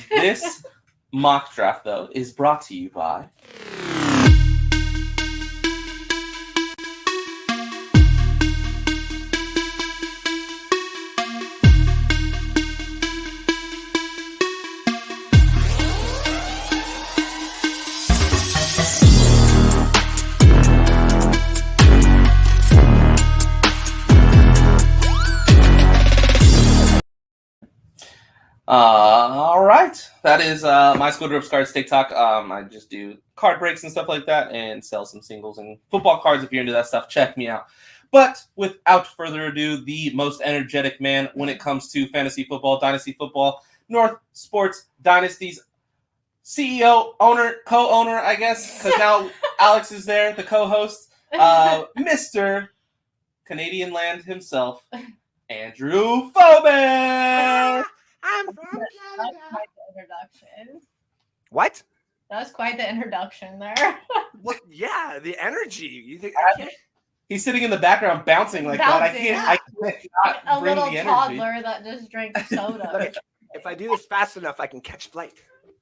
This mock draft, though, is brought to you by... All right, that is my School Drips Cards TikTok. I just do card breaks and stuff like that, and sell some singles and football cards. If you're into that stuff, check me out. But without further ado, the most energetic man when it comes to fantasy football, dynasty football, North Sports Dynasty's CEO, owner, co-owner, I guess, because now Alex is there, the co-host, Mr. Canadian Land himself, Andrew Foban. I'm from That was quite the introduction. What? That was quite the introduction there. What? Yeah, the energy. You think I can't? He's sitting in the background bouncing like that. I can't A bring little the energy. toddler that just drank soda. Look, if I do this fast enough, I can catch flight.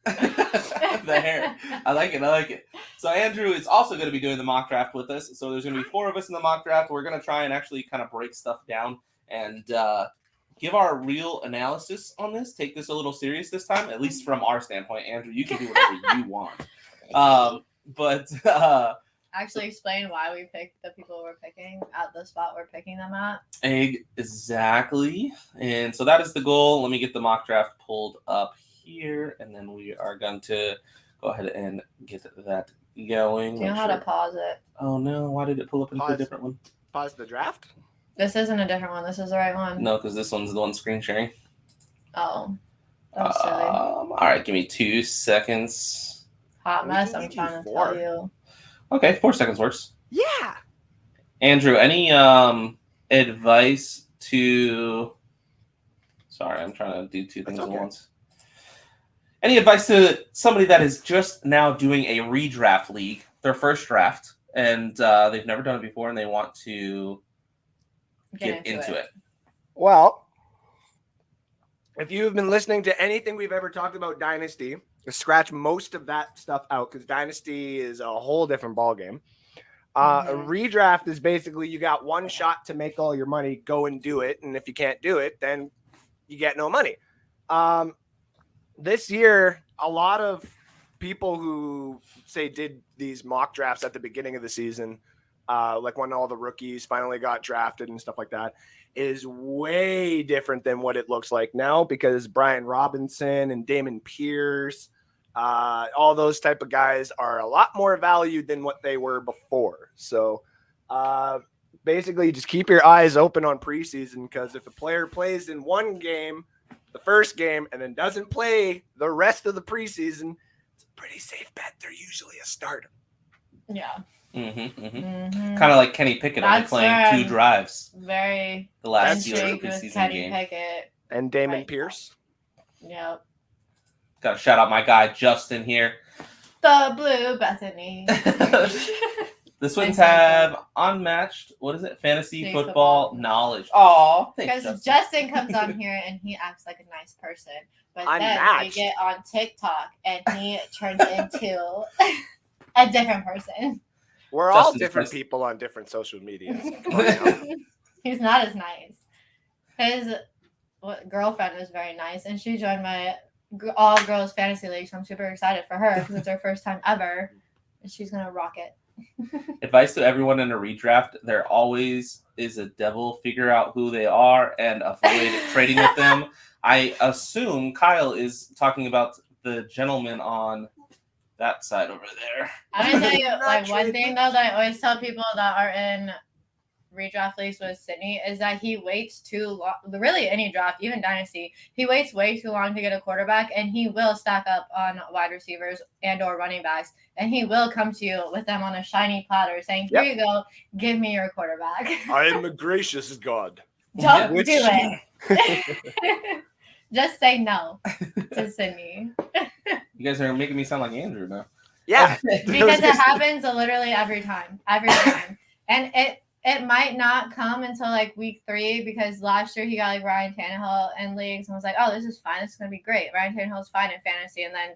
The hair. I like it. So Andrew is also going to be doing the mock draft with us. So there's going to be 4 of us in the mock draft. We're going to try and actually kind of break stuff down and give our real analysis on this. Take this a little serious this time, at least from our standpoint. Andrew, you can do whatever you want. But Actually explain why we picked the people we're picking at the spot we're picking them at. Exactly. And so that is the goal. Let me get the mock draft pulled up here, and then we are going to go ahead and get that going. Do you know how to pause it? Oh, no. Why did it pull up into a different one? Pause the draft? This isn't a different one. This is the right one. No, because this one's the one screen sharing. Oh. That was silly. All right, give me 2 seconds. Hot mess, I'm trying to tell you. Okay, 4 seconds works. Yeah. Andrew, any advice to... Sorry, I'm trying to do 2 things at once. Any advice to somebody that is just now doing a redraft league, their first draft, and they've never done it before, and they want to get into it? Well, if you've been listening to anything we've ever talked about Dynasty, scratch most of that stuff out because Dynasty is a whole different ballgame. A redraft is basically you got one shot to make all your money, go and do it. And if you can't do it, then you get no money. This year, a lot of people who say did these mock drafts at the beginning of the season, like when all the rookies finally got drafted and stuff like that, is way different than what it looks like now because Brian Robinson and Damon Pierce, all those type of guys are a lot more valued than what they were before. So basically just keep your eyes open on preseason because if a player plays in one game, the first game, and then doesn't play the rest of the preseason, it's a pretty safe bet. They're usually a starter. Yeah. Kind of like Kenny Pickett only playing 2 drives. Very the last intrigued with Kenny Pickett. And Damon Pierce. Yep. Got to shout out my guy, Justin, here. The Blue Bethany. This one's have unmatched, what is it? Fantasy football knowledge. Oh, thanks, because Justin comes on here and he acts like a nice person. But then we get on TikTok and he turns into a different person. We're all different people on different social media. He's not as nice. His girlfriend is very nice, and she joined my all-girls fantasy league, so I'm super excited for her because it's her first time ever, and she's going to rock it. Advice to everyone in a redraft, there always is a devil. Figure out who they are and avoid trading with them. I assume Kyle is talking about the gentleman on that side over there. I'm going to tell you, like, one thing, though, that I always tell people that are in redraft leagues with Sydney is that he waits too long. Really, any draft, even Dynasty, he waits way too long to get a quarterback, and he will stack up on wide receivers and or running backs, and he will come to you with them on a shiny platter saying, here you go, give me your quarterback. I am a gracious God. Don't do it. Just say no to Sydney. You guys are making me sound like Andrew now. Yeah. Because it happens literally every time. And it might not come until like week 3 because last year he got like Ryan Tannehill in leagues and was like, oh, this is fine. This is going to be great. Ryan Tannehill's fine in fantasy. And then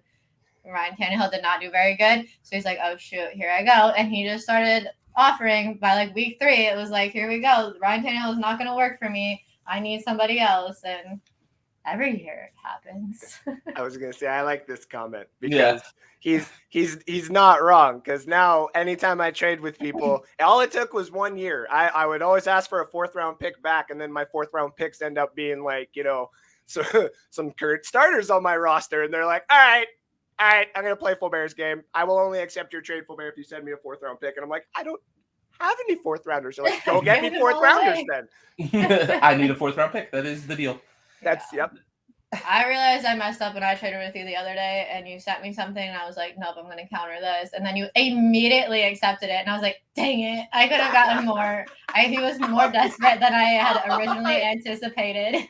Ryan Tannehill did not do very good. So he's like, oh, shoot, here I go. And he just started offering by like week 3. It was like, here we go. Ryan Tannehill is not going to work for me. I need somebody else. And every year it happens. I was going to say, I like this comment because he's not wrong. Because now anytime I trade with people, all it took was 1 year. I would always ask for a 4th round pick back. And then my 4th round picks end up being like, so some current starters on my roster. And they're like, all right, I'm going to play Full Bears game. I will only accept your trade, Full Bear, if you send me a 4th round pick. And I'm like, I don't have any 4th rounders. They're like, go get me 4th rounders then. I need a 4th round pick. That is the deal. Yep. I realized I messed up when I traded with you the other day and you sent me something and I was like, nope, I'm going to counter this. And then you immediately accepted it. And I was like, dang it. I could have gotten more. He was more desperate than I had originally anticipated.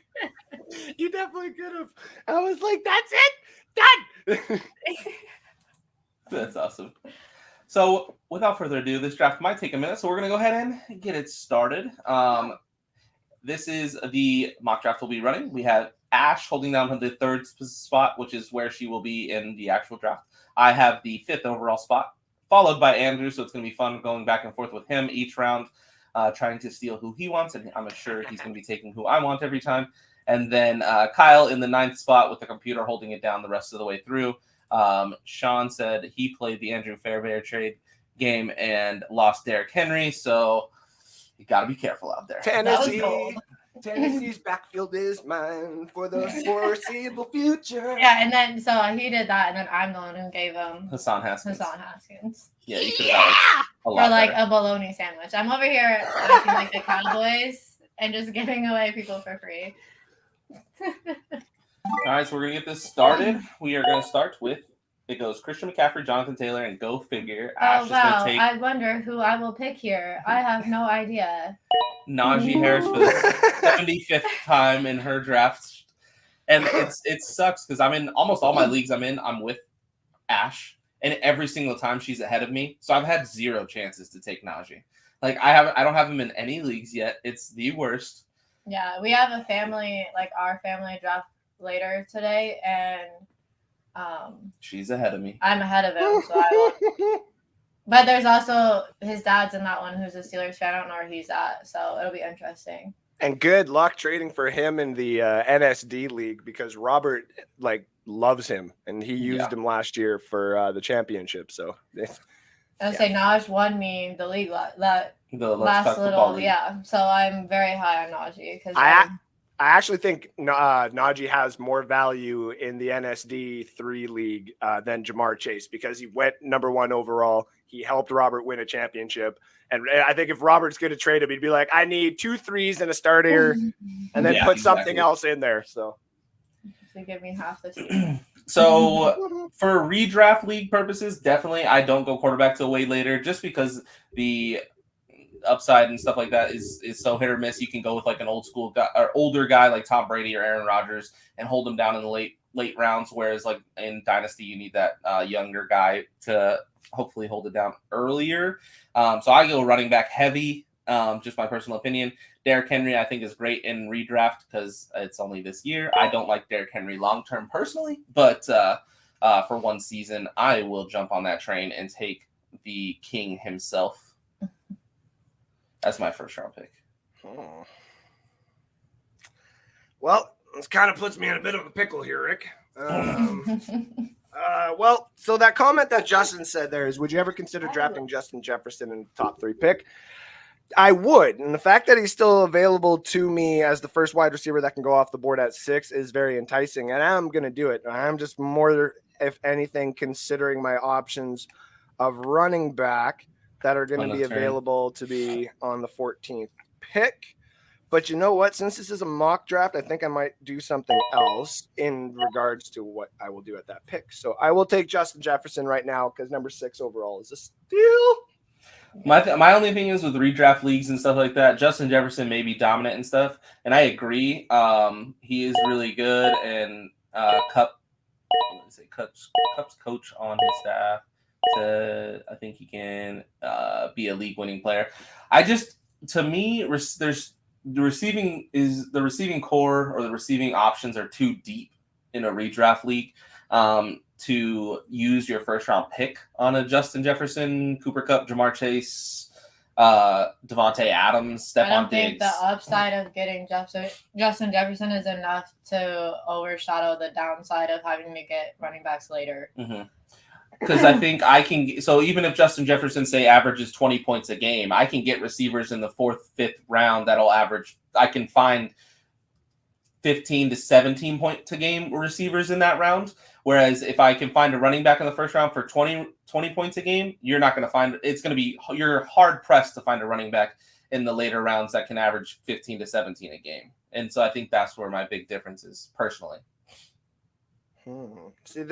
You definitely could have. I was like, that's it. Done. That's awesome. So without further ado, this draft might take a minute. So we're going to go ahead and get it started. This is the mock draft we'll be running. We have Ash holding down the 3rd spot, which is where she will be in the actual draft. I have the 5th overall spot, followed by Andrew. So it's going to be fun going back and forth with him each round, trying to steal who he wants. And I'm sure he's going to be taking who I want every time. And then Kyle in the 9th spot with the computer holding it down the rest of the way through. Sean said he played the Andrew Fairbairn trade game and lost Derrick Henry. So you got to be careful out there. Tennessee's backfield is mine for the foreseeable future. Yeah, and then so he did that, and then I'm the one who gave him Hassan Haskins. Yeah, you could have a lot or like better. a bologna sandwich. I'm over here acting like the Cowboys and just giving away people for free. All right, so we're going to get this started. We are going to start with, it goes Christian McCaffrey, Jonathan Taylor, and go figure. Ash is wow. going to take I wonder who I will pick here. I have no idea. Najee Harris for the 75th time in her draft. And it sucks because I'm in almost all my leagues I'm with Ash. And every single time she's ahead of me. So I've had 0 chances to take Najee. Like I don't have him in any leagues yet. It's the worst. Yeah, we have a family, like our family draft later today, and she's ahead of me. I'm ahead of him, so but there's also his dad's in that one who's a Steelers fan. I don't know where he's at, so it'll be interesting. And good luck trading for him in the NSD league because Robert loves him and he used him last year for the championship. So I would say Naj won me the league last little league. So I'm very high on Najee because I actually think Najee has more value in the NSD 3 league than Jamar Chase because he went number 1 overall. He helped Robert win a championship. And I think if Robert's going to trade him, he'd be like, I need 2 3s and a starter and then put something else in there. So give me half the team. So for redraft league purposes, definitely I don't go quarterback till way later just because the upside and stuff like that is so hit or miss. You can go with like an old school guy or older guy like Tom Brady or Aaron Rodgers and hold them down in the late rounds. Whereas like in Dynasty, you need that younger guy to hopefully hold it down earlier. So I go running back heavy. Just my personal opinion. Derrick Henry, I think, is great in redraft because it's only this year. I don't like Derrick Henry long-term personally, but for one season, I will jump on that train and take the king himself. That's my first round pick. Oh. Well, this kind of puts me in a bit of a pickle here, Rick. Well, so that comment that Justin said there is, would you ever consider drafting Justin Jefferson in the top 3 pick? I would. And the fact that he's still available to me as the first wide receiver that can go off the board at 6 is very enticing. And I'm going to do it. I'm just more, if anything, considering my options of running back that are going to be available to be on the 14th pick. But you know what? Since this is a mock draft, I think I might do something else in regards to what I will do at that pick. So I will take Justin Jefferson right now because number 6 overall is a steal. My only thing is with redraft leagues and stuff like that, Justin Jefferson may be dominant and stuff, and I agree. He is really good, and Cup's coach on his staff said I think he can be a league-winning player. to me, there's the receiving core or the receiving options are too deep in a redraft league to use your first round pick on a Justin Jefferson, Cooper Kupp, Jamar Chase, Devontae Adams, Stephon I don't think Diggs. the upside of getting Justin Jefferson is enough to overshadow the downside of having to get running backs later. Because I think I can. So even if Justin Jefferson, say, averages 20 points a game, I can get receivers in the 4th, 5th round that'll average. I can find 15 to 17 point to game receivers in that round. Whereas if I can find a running back in the first round for 20 points a game, you're not going to find. It's going to be, you're hard pressed to find a running back in the later rounds that can average 15 to 17 a game. And so I think that's where my big difference is personally. See,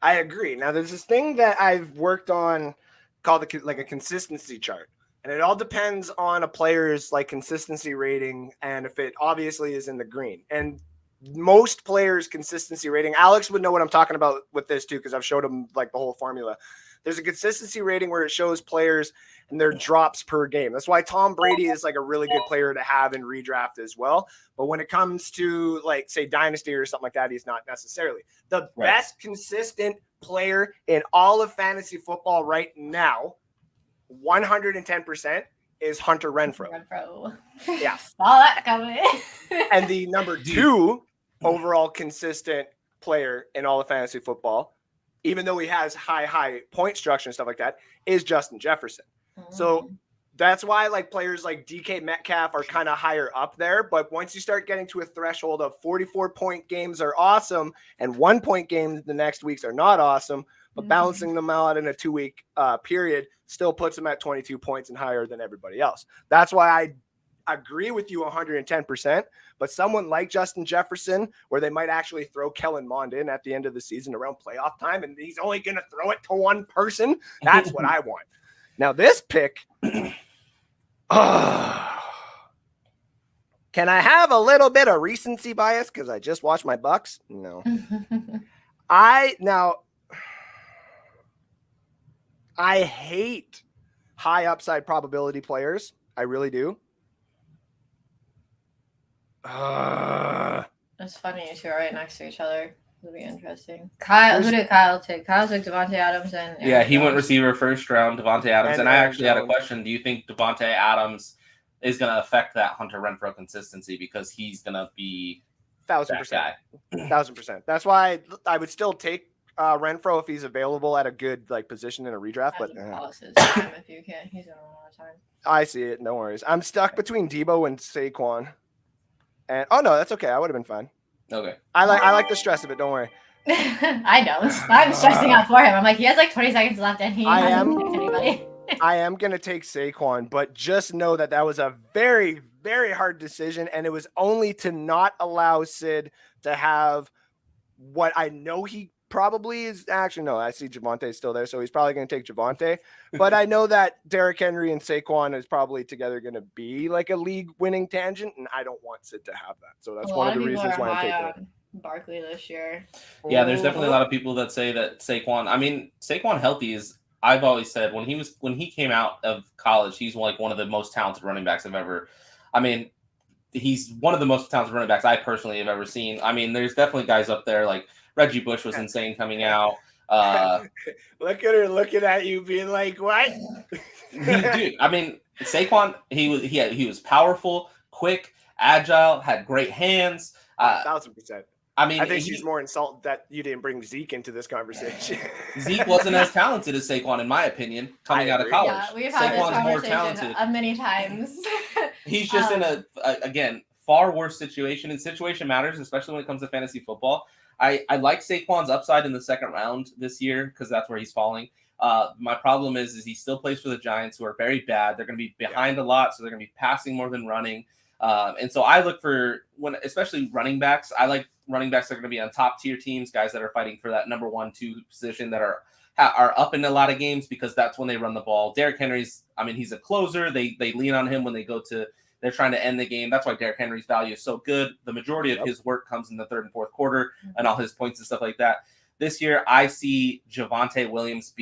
I agree. Now, there's this thing that I've worked on called a consistency chart, and it all depends on a player's like consistency rating, and if it obviously is in the green. And most players' consistency rating, Alex would know what I'm talking about with this too, because I've showed him like the whole formula. There's a consistency rating where it shows players and their drops per game. That's why Tom Brady is like a really good player to have in redraft as well. But when it comes to like, say, dynasty or something like that, he's not necessarily. The best consistent player in all of fantasy football right now, 110%, is Hunter Renfrow. Yeah. Saw that coming. And the number 2 overall consistent player in all of fantasy football, even though he has high point structure and stuff like that, is Justin Jefferson. So that's why like players like DK Metcalf are kind of higher up there. But once you start getting to a threshold of 44-point games are awesome and 1-point games the next weeks are not awesome, but balancing them out in a 2-week period still puts them at 22 points and higher than everybody else. That's why I agree with you 110%, but someone like Justin Jefferson, where they might actually throw Kellen Mond in at the end of the season around playoff time, and he's only going to throw it to one person, that's what I want. Now, this pick, can I have a little bit of recency bias because I just watched my Bucks? No. I hate high upside probability players. I really do. It's funny you two are right next to each other. It'll be interesting. Who did Kyle take? Kyle took Devontae Adams and Aaron Jones. Went receiver first round, Devontae Adams. And I actually had a question. Do you think Devontae Adams is going to affect that Hunter Renfrow consistency because he's going to be 1,000%. 1,000%. That's why I would still take Renfrow if he's available at a good like position in a redraft. But if you can, he's in a lot of time. I see it. No worries. I'm stuck between Debo and Saquon. And no, that's okay. I would have been fine. Okay. I like the stress of it. Don't worry. I know. I'm stressing out for him. I'm like, he has like 20 seconds left, and he hasn't picked anybody. I am gonna take Saquon, but just know that was a very, very hard decision, and it was only to not allow Sid to have what I know he probably is. Actually, no, I see Javonte still there, so he's probably going to take Javonte. But I know that Derrick Henry and Saquon is probably together going to be like a league-winning tangent, and I don't want Sid to have that. So that's one of the reasons why I'm taking it. Barkley this year. Yeah, there's definitely a lot of people that say that Saquon. I mean, Saquon healthy is. I've always said when he came out of college, he's like one of the most talented running backs I've ever. I mean, he's one of the most talented running backs I personally have ever seen. I mean, there's definitely guys up there like. Reggie Bush was insane coming out. Look at her looking at you, being like, "What?" Dude, I mean, Saquon. He was powerful, quick, agile, had great hands. 1,000%. I mean, I think she's more insulted that you didn't bring Zeke into this conversation. Zeke wasn't as talented as Saquon, in my opinion, coming out of college. Yeah, we've had Saquon's this conversation many times. He's just in a far worse situation, and situation matters, especially when it comes to fantasy football. I like Saquon's upside in the second round this year because that's where he's falling. My problem is he still plays for the Giants, who are very bad. They're going to be behind a lot, so they're going to be passing more than running. And so I look for especially running backs. I like running backs that are going to be on top tier teams, guys that are fighting for that number 1-2 position that are up in a lot of games because that's when they run the ball. Derrick Henry's, he's a closer. They lean on him when they're trying to end the game. That's why Derrick Henry's value is so good. The majority of his work comes in the third and fourth quarter and all his points and stuff like that. This year, I see Javonte Williams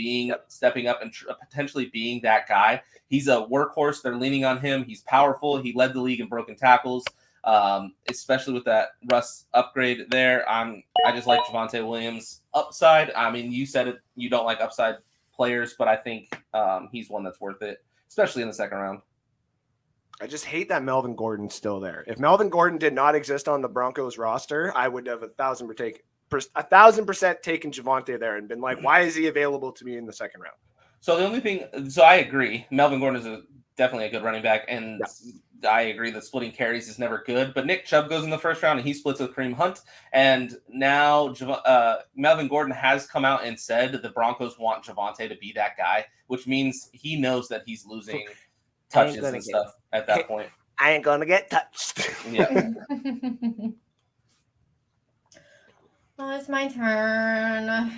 stepping up and potentially being that guy. He's a workhorse. They're leaning on him. He's powerful. He led the league in broken tackles, especially with that Russ upgrade there. I just like Javonte Williams' upside. I mean, you said it. You don't like upside players, but I think he's one that's worth it, especially in the second round. I just hate that Melvin Gordon's still there. If Melvin Gordon did not exist on the Broncos roster, I would have 1,000% taken Javonte there and been like, why is he available to me in the second round? So the only thing, so I agree, Melvin Gordon is definitely a good running back, and I agree that splitting carries is never good. But Nick Chubb goes in the first round, and he splits with Kareem Hunt. And now Melvin Gordon has come out and said that the Broncos want Javonte to be that guy, which means he knows that he's losing touches and stuff at that point. I ain't gonna get touched. Yeah. Well, it's my turn.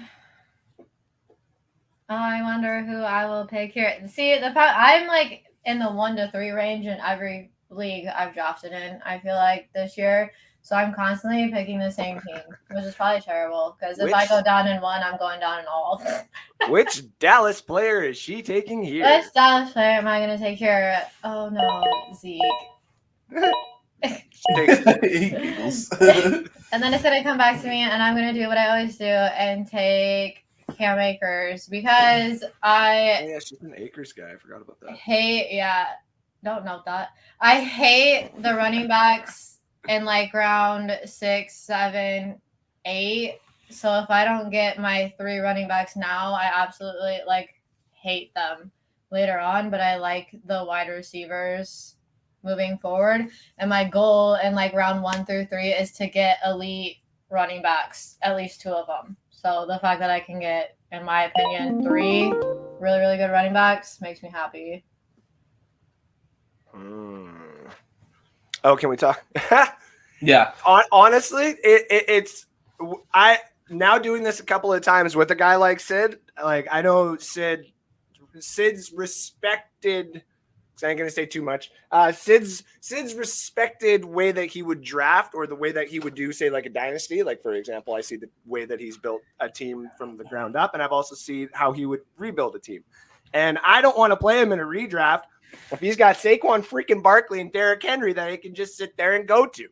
I wonder who I will pick here. See, I'm like in the 1 to 3 range in every league I've drafted in. I feel like this year, so I'm constantly picking the same team, which is probably terrible. Because if I go down in one, I'm going down in all. Which Dallas player is she taking here? Which Dallas player am I going to take here? Oh no, Zeke. He giggles. And then it's going to come back to me, and I'm going to do what I always do and take Cam Akers because yeah, she's an Akers guy. I forgot about that. Don't note that. I hate the running backs in like round 6, 7, 8. So if I don't get my 3 running backs now, I absolutely hate them later on. But I like the wide receivers moving forward. And my goal in round 1 through 3 is to get elite running backs, at least 2 of them. So the fact that I can get, in my opinion, 3 really, really good running backs makes me happy. Oh, can we talk? Yeah. Honestly, it's I now doing this a couple of times with a guy like Sid. Like I know Sid's respected. I ain't gonna say too much. Sid's respected way that he would draft, or the way that he would do, say, like a dynasty. Like for example, I see the way that he's built a team from the ground up, and I've also seen how he would rebuild a team. And I don't want to play him in a redraft if he's got Saquon freaking Barkley and Derrick Henry that he can just sit there and go to.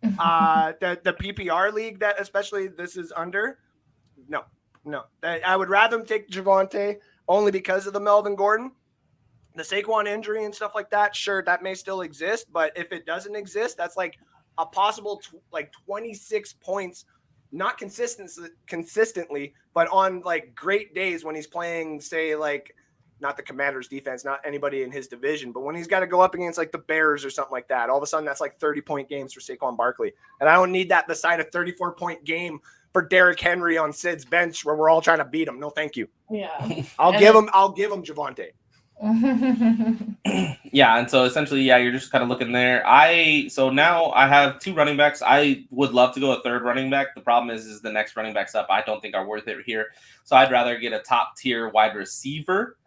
The PPR league that especially this is under. No. I would rather him take Javonte only because of the Melvin Gordon. The Saquon injury and stuff like that, sure, that may still exist, but if it doesn't exist, that's like a possible 26 points, not consistently, but on like great days when he's playing, say, like not the Commanders defense, not anybody in his division, but when he's got to go up against like the Bears or something like that, all of a sudden that's like 30-point games for Saquon Barkley. And I don't need that beside a 34-point game for Derrick Henry on Sid's bench where we're all trying to beat him. No, thank you. Yeah. I'll give him Javonte. Yeah, and so essentially, you're just kind of looking there. So now I have 2 running backs. I would love to go a 3rd running back. The problem is the next running backs up I don't think are worth it here. So I'd rather get a top tier wide receiver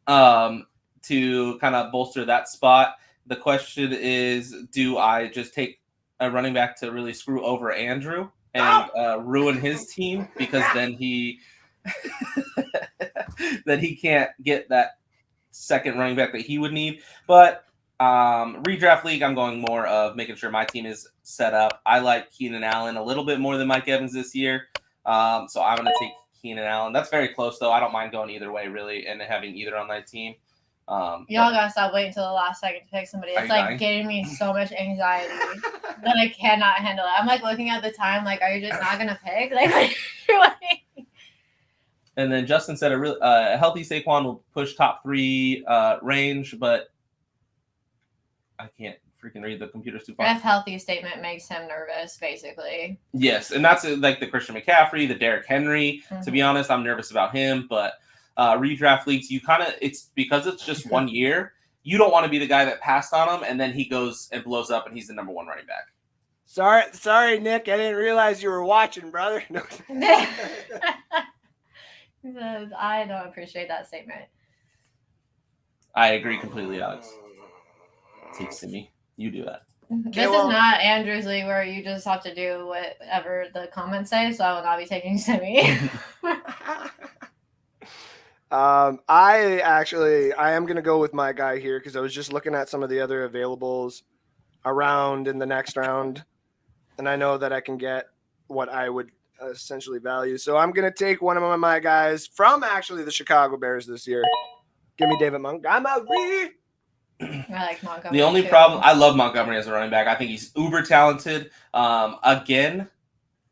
to kind of bolster that spot. The question is, do I just take a running back to really screw over Andrew and ruin his team, because then he can't get that second running back that he would need? But redraft league, I'm going more of making sure my team is set up. I like Keenan Allen a little bit more than Mike Evans this year, so I'm going to take Keenan Allen. That's very close, though. I don't mind going either way, really, and having either on my team. Y'all gotta stop waiting until the last second to pick somebody. It's like getting me so much anxiety that I cannot handle it. I'm like looking at the time, like, are you just not gonna pick? Like, And then Justin said a healthy Saquon will push top 3 range, but I can't freaking read the computer's too fast. If healthy statement makes him nervous, basically. Yes, and that's like the Christian McCaffrey, the Derrick Henry. Mm-hmm. To be honest, I'm nervous about him, but redraft leagues, it's because it's just 1 year. You don't want to be the guy that passed on him, and then he goes and blows up, and he's the number 1 running back. Sorry, Nick. I didn't realize you were watching, brother. No. I don't appreciate that statement. I agree completely, Alex. Take Simi. You do that. This is not Andrew's league where you just have to do whatever the comments say, so I will not be taking Simi. I am going to go with my guy here because I was just looking at some of the other availables around in the next round, and I know that I can get what I would essentially value. So I'm going to take one of my guys from actually the Chicago Bears this year. Give me David Montgomery. I like Montgomery. The only too. problem, I love Montgomery as a running back. I think he's uber talented. Again,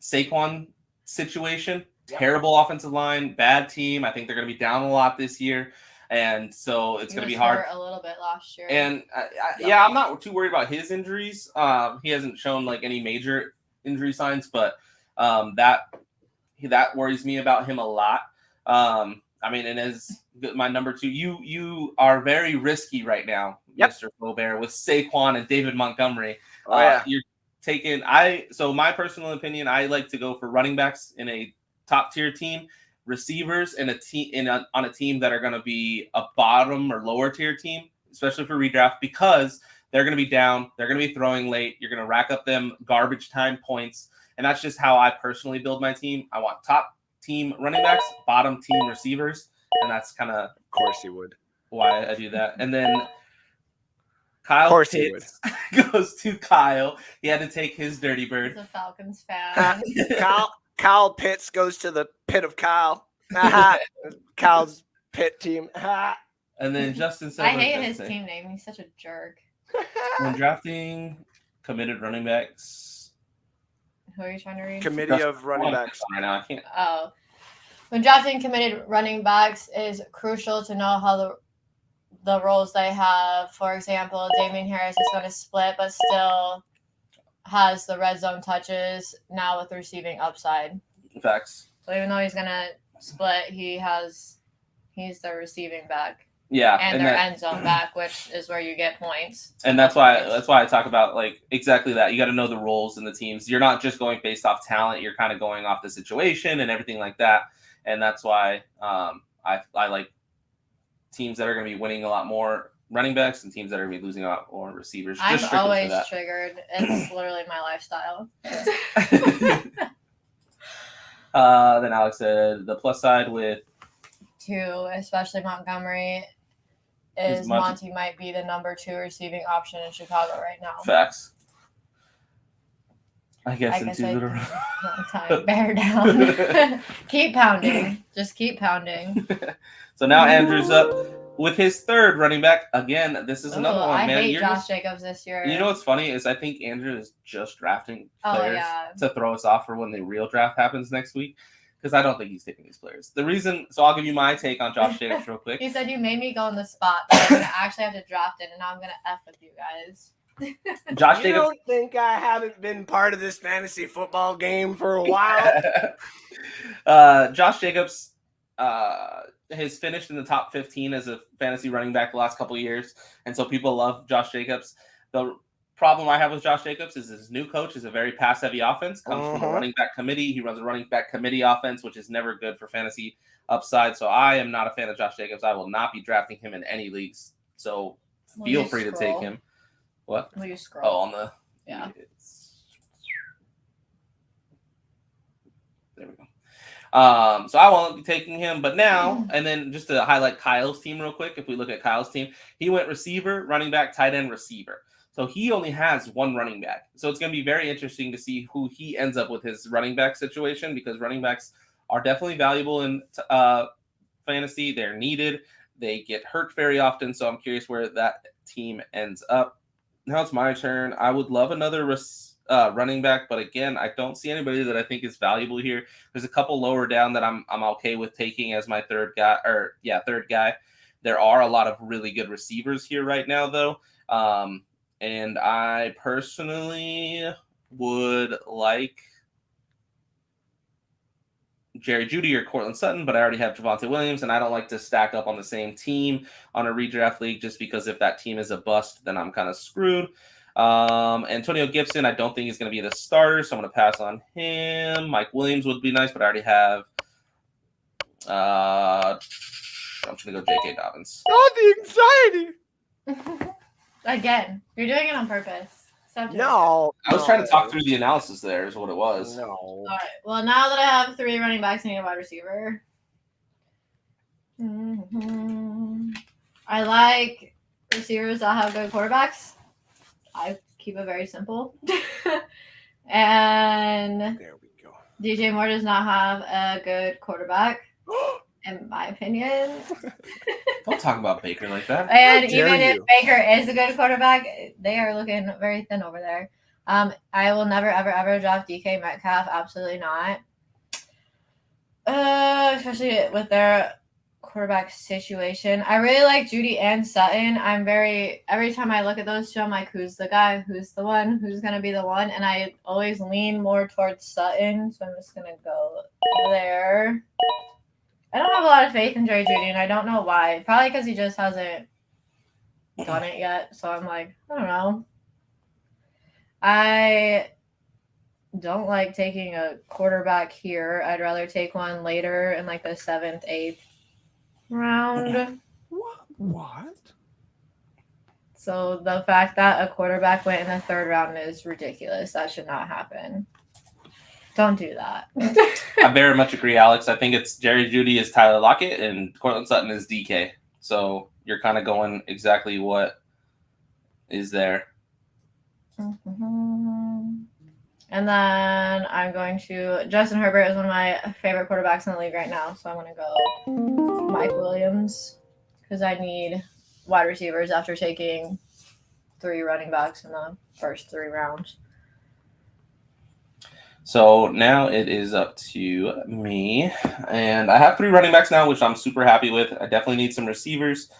Saquon situation, terrible offensive line, bad team. I think they're going to be down a lot this year. And so it's going to be hard. A little bit last year. And I'm not too worried about his injuries. He hasn't shown like any major injury signs, but that worries me about him a lot. I mean, and as my number 2, you are very risky right now, Mr. Gobert, with Saquon and David Montgomery. You're taking so my personal opinion, I like to go for running backs in a top tier team, receivers in a team on a team that are going to be a bottom or lower tier team, especially for redraft, because they're going to be down, they're going to be throwing late, you're going to rack up them garbage time points, and that's just how I personally build my team. I want top team running backs, bottom team receivers, and that's kind of course you would. Why I do that. And then Kyle Pitts goes to Kyle. He had to take his dirty bird. He's a Falcons fan. Kyle Pitts goes to the pit of Kyle. Kyle's pit team. And then Justin said, I hate his team name. He's such a jerk. When drafting committed running backs. Who are you trying to read? Committee of running backs. Right now, I can't. Oh. When drafting committed running backs, it is crucial to know how the roles they have. For example, Damian Harris is going to split, but still has the red zone touches now with receiving upside. Facts. So even though he's going to split, he's the receiving back. Yeah, and their end zone back, which is where you get points. And that's why I talk about like exactly that. You got to know the roles in the teams. You're not just going based off talent. You're kind of going off the situation and everything like that. And that's why I like teams that are going to be winning a lot more running backs and teams that are going to be losing a lot more receivers. I'm always triggered. It's literally my lifestyle. Then Alex said the plus side with 2, especially Montgomery, is Monty might be the number 2 receiving option in Chicago right now. Facts. I guess in 2 in a row. Time. Bear down. Keep pounding. Just keep pounding. So now Andrew's up with his 3rd running back. Again, this is another one, man. I hate Josh Jacobs this year. You know what's funny is I think Andrew is just drafting players to throw us off for when the real draft happens next week. Because I don't think he's taking these players. The reason, so I'll give you my take on Josh Jacobs real quick. He said you made me go on the spot, but I'm going to actually have to draft it, and now I'm going to F with you guys. Josh Jacobs. You don't think I haven't been part of this fantasy football game for a while? Josh Jacobs has finished in the top 15 as a fantasy running back the last couple of years, and so people love Josh Jacobs. The problem I have with Josh Jacobs is his new coach is a very pass-heavy offense. Comes from a running back committee. He runs a running back committee offense, which is never good for fantasy upside. So I am not a fan of Josh Jacobs. I will not be drafting him in any leagues. So feel free to take him. What? Will you scroll? Oh, on the there we go. So I won't be taking him, but now, and then just to highlight Kyle's team real quick, if we look at Kyle's team, he went receiver, running back, tight end, receiver. So he only has 1 running back. So it's going to be very interesting to see who he ends up with his running back situation, because running backs are definitely valuable in fantasy. They're needed. They get hurt very often. So I'm curious where that team ends up. Now it's my turn. I would love another running back, but again, I don't see anybody that I think is valuable here. There's a couple lower down that I'm okay with taking as my third guy. There are a lot of really good receivers here right now, though. And I personally would like Jerry Jeudy or Cortland Sutton, but I already have Javonte Williams, and I don't like to stack up on the same team on a redraft league just because if that team is a bust, then I'm kind of screwed. Antonio Gibson, I don't think he's going to be the starter, so I'm going to pass on him. Mike Williams would be nice, but I already have I'm just going to go J.K. Dobbins. Oh, the anxiety! Again, you're doing it on purpose. Stop doing No. I was trying to talk through the analysis there is what it was. No. All right. Well, now that I have 3 running backs, I need a wide receiver. I like receivers that have good quarterbacks. I keep it very simple. And There we go. DJ Moore does not have a good quarterback, in my opinion. Don't talk about Baker like that. And How dare even if you. Baker is a good quarterback, they are looking very thin over there. I will never, ever, ever draft DK Metcalf. Absolutely not. Especially with their quarterback situation. I really like Judy and Sutton. Every time I look at those two, I'm like, who's the guy? Who's the one? Who's going to be the one? And I always lean more towards Sutton. So I'm just going to go there. I don't have a lot of faith in Jerry Judy, and I don't know why. Probably because he just hasn't done it yet. So I'm like, I don't know. I don't like taking a quarterback here. I'd rather take one later in like the 7th, 8th round. What? So the fact that a quarterback went in the 3rd round is ridiculous. That should not happen. Don't do that. I very much agree, Alex. I think it's Jerry Judy is Tyler Lockett and Cortland Sutton is DK. So you're kind of going exactly what is there. And then I'm going to Justin Herbert is one of my favorite quarterbacks in the league right now. So I'm going to go Mike Williams because I need wide receivers after taking 3 running backs in the first 3 rounds. So now it is up to me. And I have 3 running backs now, which I'm super happy with. I definitely need some receivers.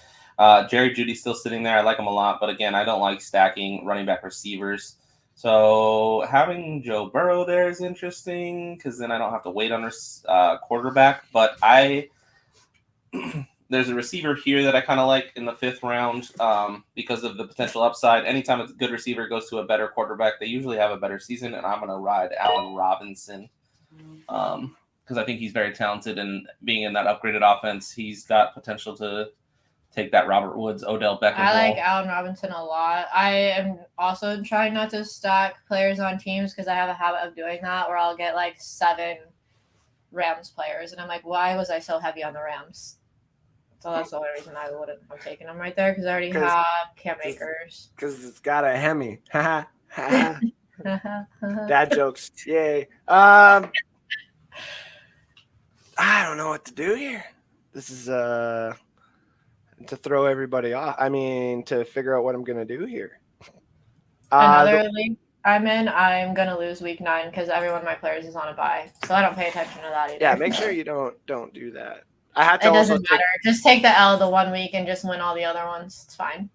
Jerry Judy's still sitting there. I like him a lot. But again, I don't like stacking running back receivers. So having Joe Burrow there is interesting because then I don't have to wait on quarterback. But there's a receiver here that I kind of like in the 5th round because of the potential upside. Anytime a good receiver goes to a better quarterback, they usually have a better season, and I'm going to ride Allen Robinson because I think he's very talented, and being in that upgraded offense, he's got potential to take that Robert Woods, Odell Beckham I like role. Allen Robinson a lot. I am also trying not to stack players on teams because I have a habit of doing that where I'll get like 7 Rams players, and I'm like, why was I so heavy on the Rams? So that's the only reason I wouldn't have taken them right there because I already have Cam Akers. Because it's got a Hemi. Dad jokes. Yay. I don't know what to do here. This is to throw everybody off. I mean, to figure out what I'm going to do here. Another league I'm in, I'm going to lose week 9 because every one of my players is on a bye. So I don't pay attention to that either. Yeah, make sure you don't do that. I had to it also doesn't matter. Just take the L the 1 week and just win all the other ones. It's fine.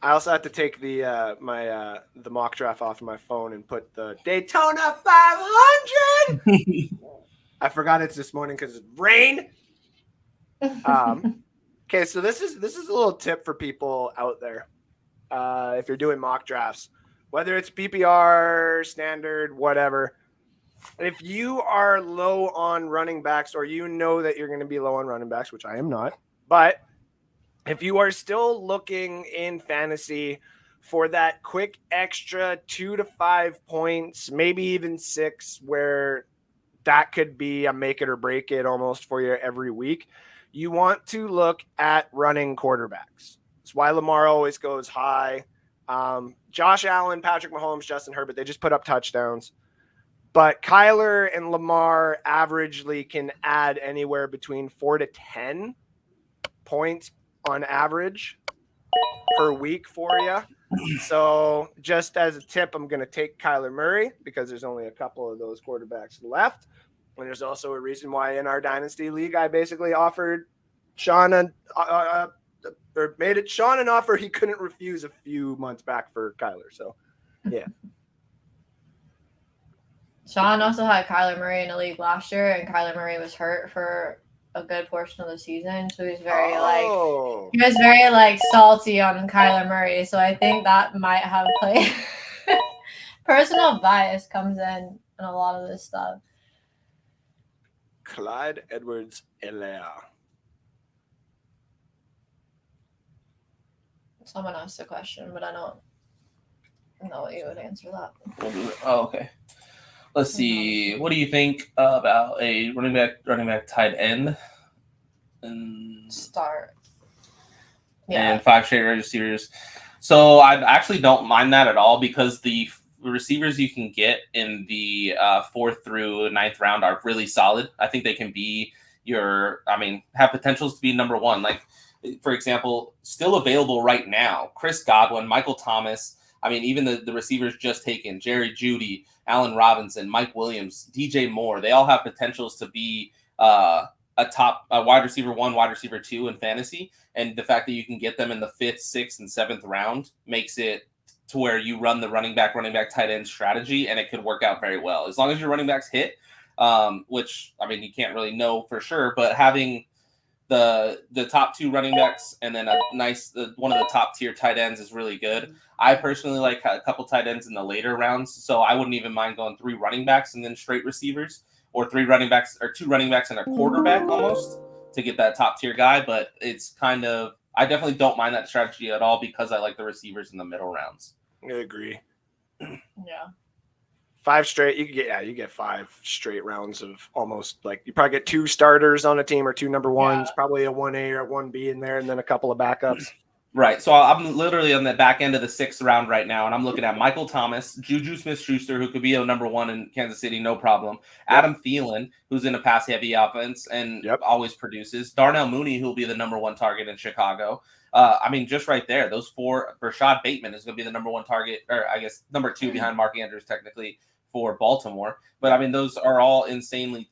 I also had to take the the mock draft off of my phone and put the Daytona 500. I forgot it's this morning because it's rain. Okay, so this is a little tip for people out there. If you're doing mock drafts, whether it's PPR, standard, whatever. If you are low on running backs, or you know that you're going to be low on running backs, which I am not, but if you are still looking in fantasy for that quick extra 2 to 5 points, maybe even 6, where that could be a make it or break it almost for you every week, you want to look at running quarterbacks. That's why Lamar always goes high. Josh Allen, Patrick Mahomes, Justin Herbert, they just put up touchdowns. But Kyler and Lamar averagely can add anywhere between 4 to 10 points on average per week for you. So just as a tip, I'm going to take Kyler Murray because there's only a couple of those quarterbacks left. And there's also a reason why in our Dynasty League, I basically offered Sean an offer he couldn't refuse a few months back for Kyler. So, yeah. Sean also had Kyler Murray in the league last year, and Kyler Murray was hurt for a good portion of the season. So he was very salty on Kyler Murray. So I think that might have played. Personal bias comes in a lot of this stuff. Clyde Edwards-Helaire. Someone asked a question, but I don't No, you would answer that. Oh, okay. Let's see. What do you think about a running back tight end? And Start. And 5 straight receivers. So I actually don't mind that at all because the receivers you can get in the 4th through 9th round are really solid. I think they can be have potentials to be number one. Like, for example, still available right now, Chris Godwin, Michael Thomas. Even the receivers just taken, Jerry Jeudy, Allen Robinson, Mike Williams, DJ Moore, they all have potentials to be a wide receiver 1, wide receiver 2 in fantasy. And the fact that you can get them in the 5th, 6th, and 7th round makes it to where you run the running back tight end strategy, and it could work out very well. As long as your running backs hit, which, you can't really know for sure, but having the top 2 running backs and then a nice one of the top tier tight ends is really good. I personally like a couple tight ends in the later rounds, so I wouldn't even mind going 3 running backs and then straight receivers, or 3 running backs or 2 running backs and a quarterback almost to get that top tier guy. But it's kind of, I definitely don't mind that strategy at all because I like the receivers in the middle rounds. I agree. Yeah. 5 straight, you get 5 straight rounds of almost, like, you probably get 2 starters on a team or 2 number ones, probably a 1A or a 1B in there, and then a couple of backups. Right. So I'm literally on the back end of the 6th round right now, and I'm looking at Michael Thomas, Juju Smith-Schuster, who could be a number 1 in Kansas City, no problem. Adam Thielen, who's in a pass-heavy offense and always produces. Darnell Mooney, who will be the number 1 target in Chicago. Just right there, those 4. Rashad Bateman is going to be the number 1 target, or I guess number 2 behind Mark Andrews technically for Baltimore. But those are all insanely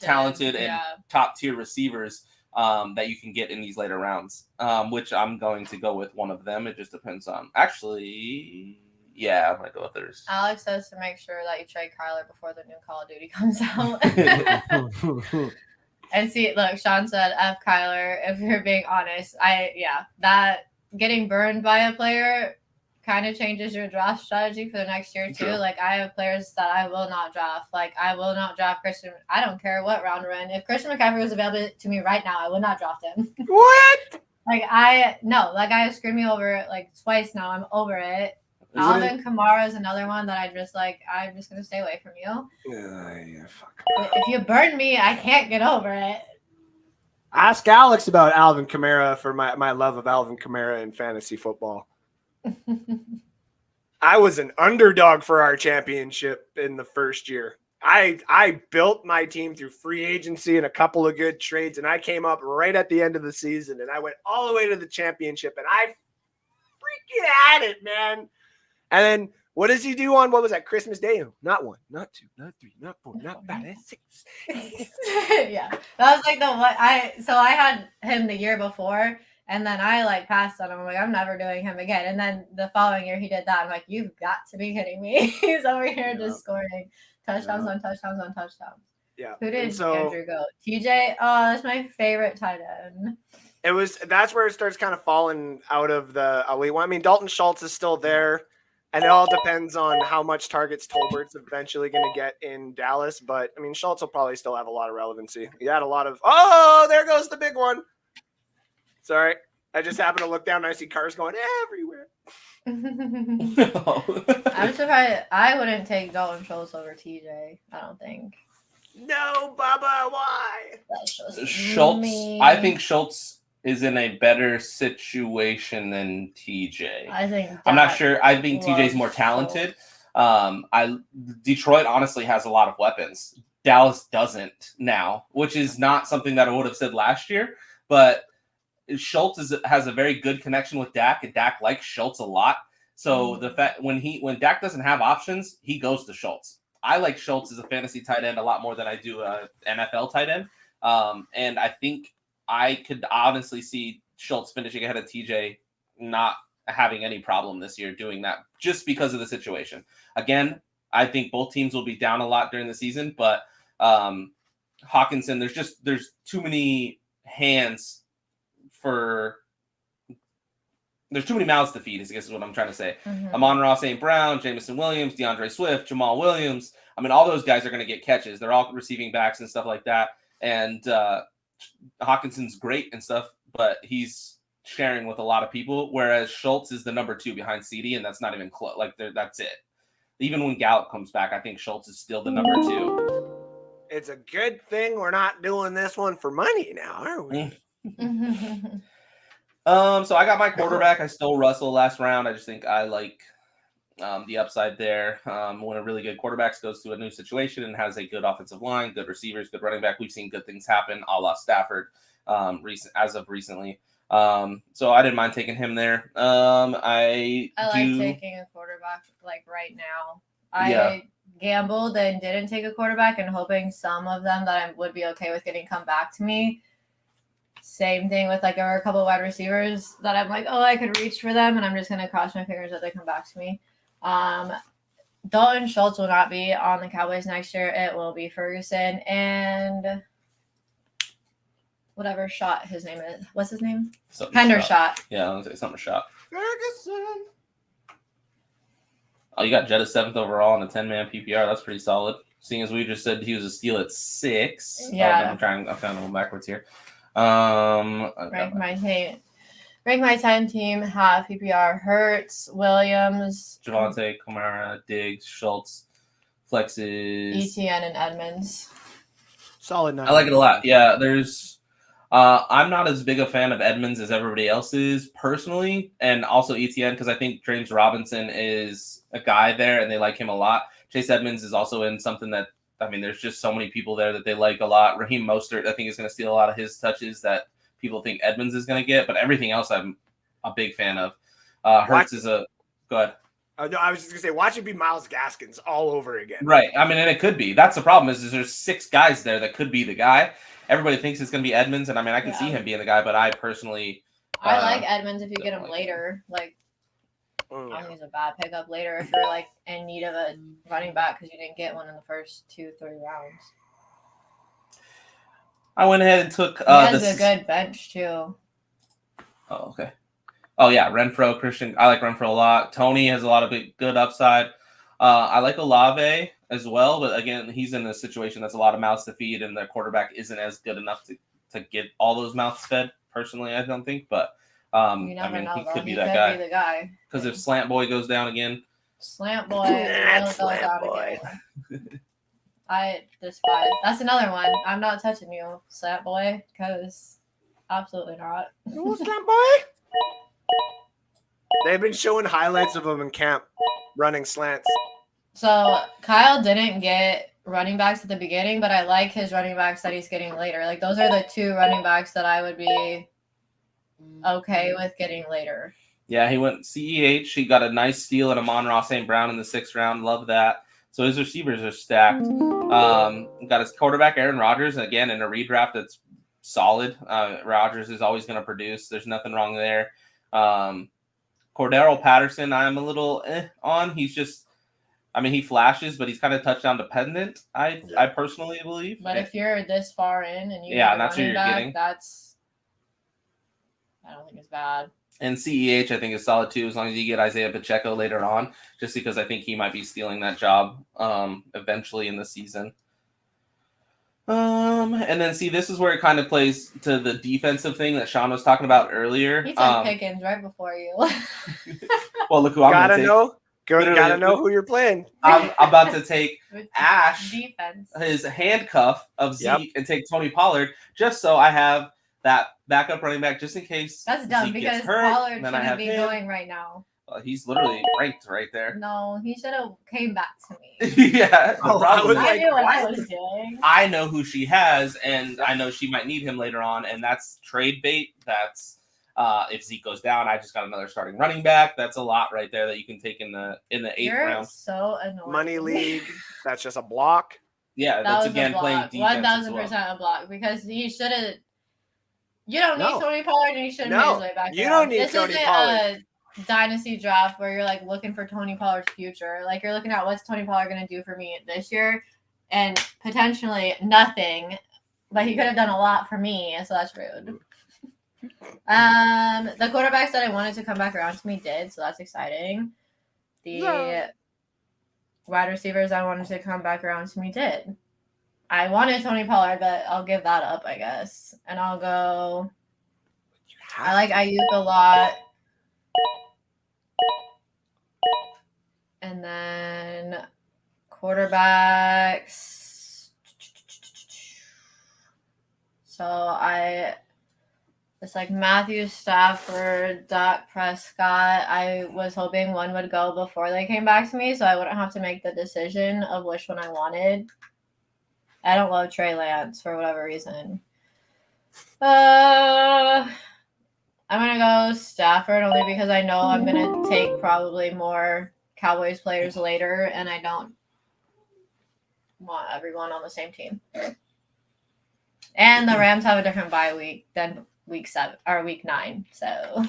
talented and top-tier receivers that you can get in these later rounds, which I'm going to go with one of them. It just depends on. Actually, yeah, I'm going to go with theirs. Alex says to make sure that you trade Kyler before the new Call of Duty comes out. And see, look, Sean said F Kyler, if you're being honest. That getting burned by a player kind of changes your draft strategy for the next year too. Sure. Like, I have players that I will not draft. Like, I will not draft Christian. I don't care what round we're in. If Christian McCaffrey was available to me right now, I would not draft him. What? I screwed me over like twice now. I'm over it. Alvin Kamara is another one that I'm just gonna stay away from you. Yeah, fuck. If you burn me, I can't get over it. Ask Alex about Alvin Kamara for my love of Alvin Kamara in fantasy football. I was an underdog for our championship in the first year. I built my team through free agency and a couple of good trades, and I came up right at the end of the season, and I went all the way to the championship, and I freaking had it, man. And then what does he do on, what was that, Christmas Day? Not 1, not 2, not 3, not 4, not 5, 6. Yeah, that was like the one. I had him the year before, and then I passed on him. I'm like, I'm never doing him again. And then the following year he did that. I'm like, you've got to be kidding me. He's over here just scoring touchdowns on touchdowns on touchdowns. Yeah. Who did Andrew go? TJ? Oh, that's my favorite tight end. That's where it starts kind of falling out of the elite one. Dalton Schultz is still there, and it all depends on how much targets Tolbert's eventually going to get in Dallas. But Schultz will probably still have a lot of relevancy. He had a lot of, there goes the big one. Sorry, I just happened to look down and I see cars going everywhere. I'm surprised. I wouldn't take Dalton Schultz over TJ. I don't think. No, Bubba, why? Schultz. Me. I think Schultz is in a better situation than TJ. I'm not sure. I think TJ's more talented. Detroit honestly has a lot of weapons. Dallas doesn't now, which is not something that I would have said last year, but Schultz has a very good connection with Dak, and Dak likes Schultz a lot. So the fact when Dak doesn't have options, he goes to Schultz. I like Schultz as a fantasy tight end a lot more than I do a NFL tight end. And I think I could honestly see Schultz finishing ahead of TJ, not having any problem this year doing that just because of the situation. Again, I think both teams will be down a lot during the season, but Hawkinson, there's too many hands there's too many mouths to feed, I guess is what I'm trying to say. Amon-Ra St. Brown, Jamison Williams, DeAndre Swift, Jamal Williams. All those guys are going to get catches. They're all receiving backs and stuff like that. And Hawkinson's great and stuff, but he's sharing with a lot of people, whereas Schultz is the number 2 behind CD, and that's not even close. Like, that's it. Even when Gallup comes back, I think Schultz is still the number 2. It's a good thing we're not doing this one for money now, are we? So I got my quarterback. I stole Russell last round. I just think I like the upside there. When a really good quarterback goes to a new situation and has a good offensive line, good receivers, good running back, we've seen good things happen, a la Stafford, as of recently. So I didn't mind taking him there. I like taking a quarterback like right now. I gambled and didn't take a quarterback and hoping some of them that I would be okay with getting come back to me. Same thing with like there were a couple of wide receivers that I'm like, oh, I could reach for them, and I'm just gonna cross my fingers that they come back to me. Dalton Schultz will not be on the Cowboys next year. It will be Ferguson and whatever shot his name is. What's his name? Hendershot. Yeah, I was gonna say something shot. Ferguson. Oh, you got Jetta 7th overall on a 10-man PPR. That's pretty solid. Seeing as we just said he was a steal at 6. Yeah. I'm trying to go backwards here. Rank my 10 team, have PPR, Hurts, Williams, Javonte, Kamara, Diggs, Schultz, flexes, ETN, and Edmonds. Solid 9. I like it a lot. Yeah, there's I'm not as big a fan of Edmonds as everybody else is personally, and also ETN because I think James Robinson is a guy there and they like him a lot. Chase Edmonds is also in something that, I mean, there's just so many people there that they like a lot. Raheem Mostert, I think, is going to steal a lot of his touches that people think Edmonds is going to get, but everything else I'm a big fan of. Hurts is a – go ahead. No, I was just going to say, watch it be Myles Gaskins all over again. Right. I mean, and it could be. That's the problem is there's 6 guys there that could be the guy. Everybody thinks it's going to be Edmonds, and I mean, I can see him being the guy, but I personally I like Edmonds if you get him later. Like, I don't think he's a bad pickup later if you're, like, in need of a running back because you didn't get one in the first 2-3 rounds. I went ahead and took he has a good bench, too. Oh, okay. Oh, yeah, Renfro, Christian. I like Renfro a lot. Tony has a lot of good upside. I like Olave as well, but again, he's in a situation that's a lot of mouths to feed, and the quarterback isn't as good enough to get all those mouths fed. Personally, I don't think, but I mean, he could be that guy. Be the guy. Because if Slant Boy goes down again, Slant Boy will go down again. I despise. That's another one. I'm not touching you, Slant Boy, because absolutely not. Slant Boy. They've been showing highlights of him in camp running slants. So Kyle didn't get running backs at the beginning, but I like his running backs that he's getting later. Like those are the 2 running backs that I would be okay with getting later. Yeah, he went CEH. He got a nice steal in Amon-Ra St. Brown in the 6th round. Love that. So his receivers are stacked. Got his quarterback, Aaron Rodgers, and again, in a redraft that's solid. Rodgers is always going to produce. There's nothing wrong there. Cordero Patterson, I'm a little on. He's just, I mean, he flashes, but he's kind of touchdown dependent, I personally believe. But if you're this far in and you and that's who you're getting. I don't think it's bad. And CEH, I think, is solid too, as long as you get Isaiah Pacheco later on, just because I think he might be stealing that job eventually in the season. And then see, this is where it kind of plays to the defensive thing that Sean was talking about earlier. He took Pickens right before you. Well, look who I'm going to take. Gotta know who you're playing. I'm about to take Ash, defense, his handcuff of Zeke, and take Tony Pollard, just so I have that backup running back, just in case. That's dumb Zeke because gets hurt, Pollard shouldn't be going right now. He's literally ranked right there. No, he should have came back to me. Yeah. I knew what I was doing. I know who she has, and I know she might need him later on, and that's trade bait. That's if Zeke goes down, I just got another starting running back. That's a lot right there that you can take in the 8th round. So annoying. Money league. That's just a block. Yeah, that's again playing defense. 1,000% a block because he should have. You don't need Tony Pollard, and he should have made his way back. You don't need Tony Pollard. Dynasty draft where you're like looking for Tony Pollard's future. Like you're looking at what's Tony Pollard going to do for me this year, and potentially nothing, but he could have done a lot for me, so that's rude. The quarterbacks that I wanted to come back around to me did, so that's exciting. The wide receivers I wanted to come back around to me did. I wanted Tony Pollard, but I'll give that up, I guess, and I'll go. I like Ayuk a lot. And then quarterbacks. So it's like Matthew Stafford, Dak Prescott. I was hoping one would go before they came back to me, so I wouldn't have to make the decision of which one I wanted. I don't love Trey Lance for whatever reason. I'm gonna go Stafford only because I know I'm gonna take probably more Cowboys players later, and I don't want everyone on the same team. And the Rams have a different bye week than week 7 or week 9. So.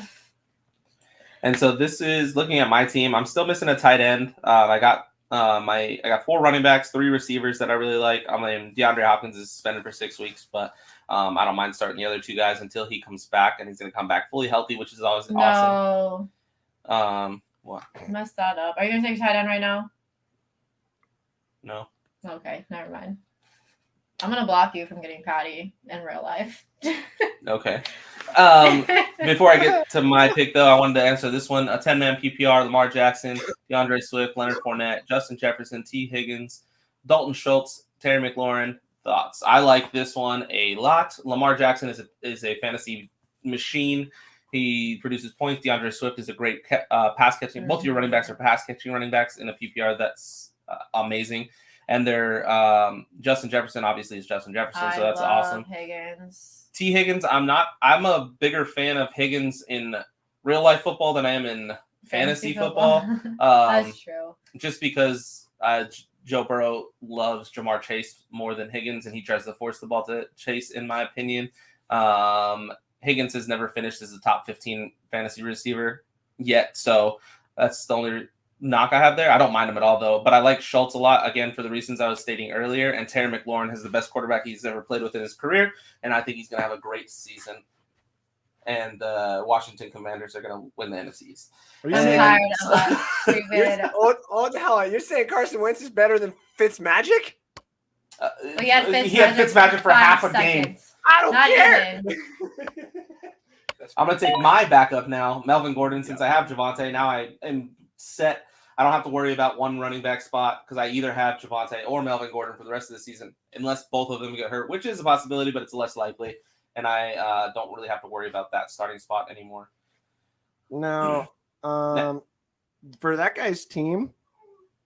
And so this is looking at my team. I'm still missing a tight end. I got 4 running backs, 3 receivers that I really like. I mean, DeAndre Hopkins is suspended for 6 weeks, but I don't mind starting the other 2 guys until he comes back, and he's going to come back fully healthy, which is always awesome. What? Messed that up. Are you going to take tight end right now? No. Okay, never mind. I'm going to block you from getting Patty in real life. Okay. Before I get to my pick, though, I wanted to answer this one. A 10-man PPR, Lamar Jackson, DeAndre Swift, Leonard Fournette, Justin Jefferson, T. Higgins, Dalton Schultz, Terry McLaurin. Thoughts? I like this one a lot. Lamar Jackson is a fantasy machine. He produces points. DeAndre Swift is a great pass catching. Mm-hmm. Both of your running backs are pass catching running backs in a PPR. That's amazing. And they're Justin Jefferson obviously is Justin Jefferson, so that's awesome. Higgins. T. Higgins, I'm a bigger fan of Higgins in real life football than I am in fantasy football. That's true. Just because Joe Burrow loves Jamar Chase more than Higgins, and he tries to force the ball to Chase, in my opinion. Higgins has never finished as a top 15 fantasy receiver yet, so that's the only knock I have there. I don't mind him at all, though, but I like Schultz a lot, again, for the reasons I was stating earlier, and Terry McLaurin is the best quarterback he's ever played with in his career, and I think he's going to have a great season. And Washington Commanders are going to win the NFC East. I'm tired of that stupid. Oh, the hell! You're saying Carson Wentz is better than Fitzmagic? He had Fitzmagic for half a game. I don't care. I'm going to take my backup now, Melvin Gordon, since I have Javonte. Now I am set. I don't have to worry about one running back spot because I either have Javonte or Melvin Gordon for the rest of the season, unless both of them get hurt, which is a possibility, but it's less likely. And I don't really have to worry about that starting spot anymore. No. For that guy's team,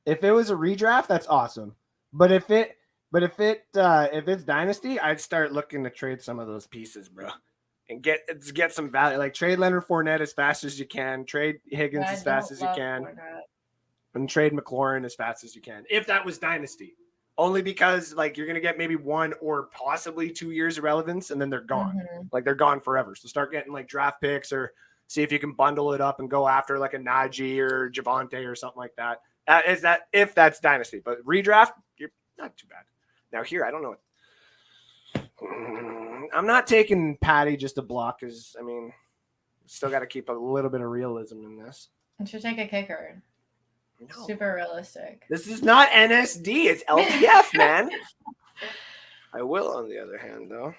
if it was a redraft, that's awesome. But if it's dynasty, I'd start looking to trade some of those pieces, bro, and get some value. Like trade Leonard Fournette as fast as you can, trade Higgins as fast as you can, and trade McLaurin as fast as you can. If that was dynasty. Only because, like, you're going to get maybe 1 or possibly 2 years of relevance, and then they're gone. Mm-hmm. Like, they're gone forever. So start getting, like, draft picks or see if you can bundle it up and go after, like, a Najee or Javonte or something like that. If that's dynasty. But redraft, you're not too bad. Now, here, I don't know. I'm not taking Patty just a block because, I mean, still got to keep a little bit of realism in this. You should take a kicker. No. Super realistic. This is not NSD. It's LTF, man. I will, on the other hand, though.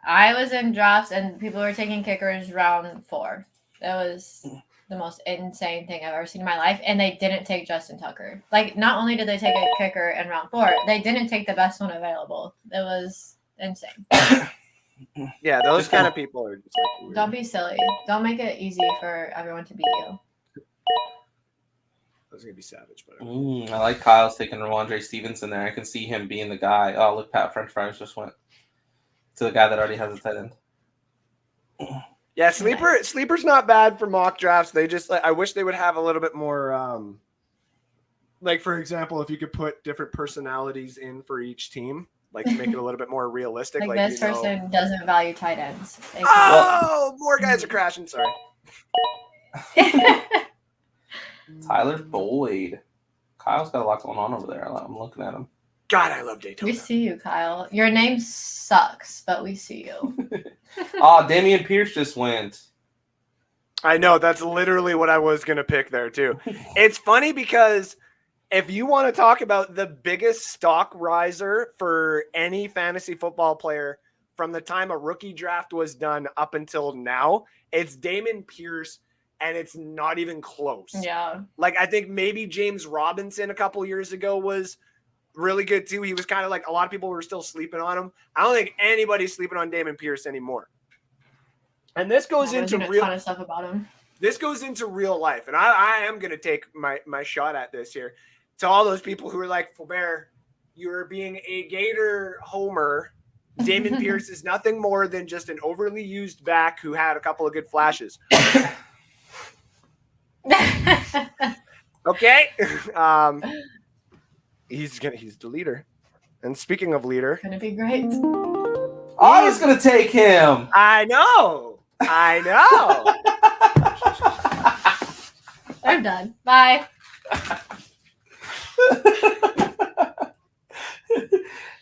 I was in drafts, and people were taking kickers round 4. That was the most insane thing I've ever seen in my life, and they didn't take Justin Tucker. Like, not only did they take a kicker in round 4, they didn't take the best one available. It was insane. Yeah, those kind of people are just like weird. Don't be silly. Don't make it easy for everyone to beat you. That's going to be savage. But I like Kyle's taking Ramondre Stevenson there. I can see him being the guy. Oh, look, Pat French Fries just went to the guy that already has a tight end. Yeah, Sleeper's not bad for mock drafts. They just, I wish they would have a little bit more, like, for example, if you could put different personalities in for each team, like to make it a little bit more realistic. Like this person doesn't value tight ends. More guys are crashing. Sorry. Tyler Boyd. Kyle's got a lot going on over there. I'm looking at him. God, I love Daytona. We see you, Kyle. Your name sucks, but we see you. Damian Pierce just went. I know. That's literally what I was going to pick there, too. It's funny because if you want to talk about the biggest stock riser for any fantasy football player from the time a rookie draft was done up until now, it's Damon Pierce, and it's not even close. Yeah. Like, I think maybe James Robinson a couple years ago was really good too. He was kind of like, a lot of people were still sleeping on him. I don't think anybody's sleeping on Damon Pierce anymore. And this goes into real ton of stuff about him. This goes into real life, and I am going to take my shot at this here. To all those people who are like, Faubert, you're being a Gator homer. Damon Pierce is nothing more than just an overly used back who had a couple of good flashes. Okay. He's the leader. And speaking of leader, gonna be great. I was gonna take him. I know. I'm done. Bye.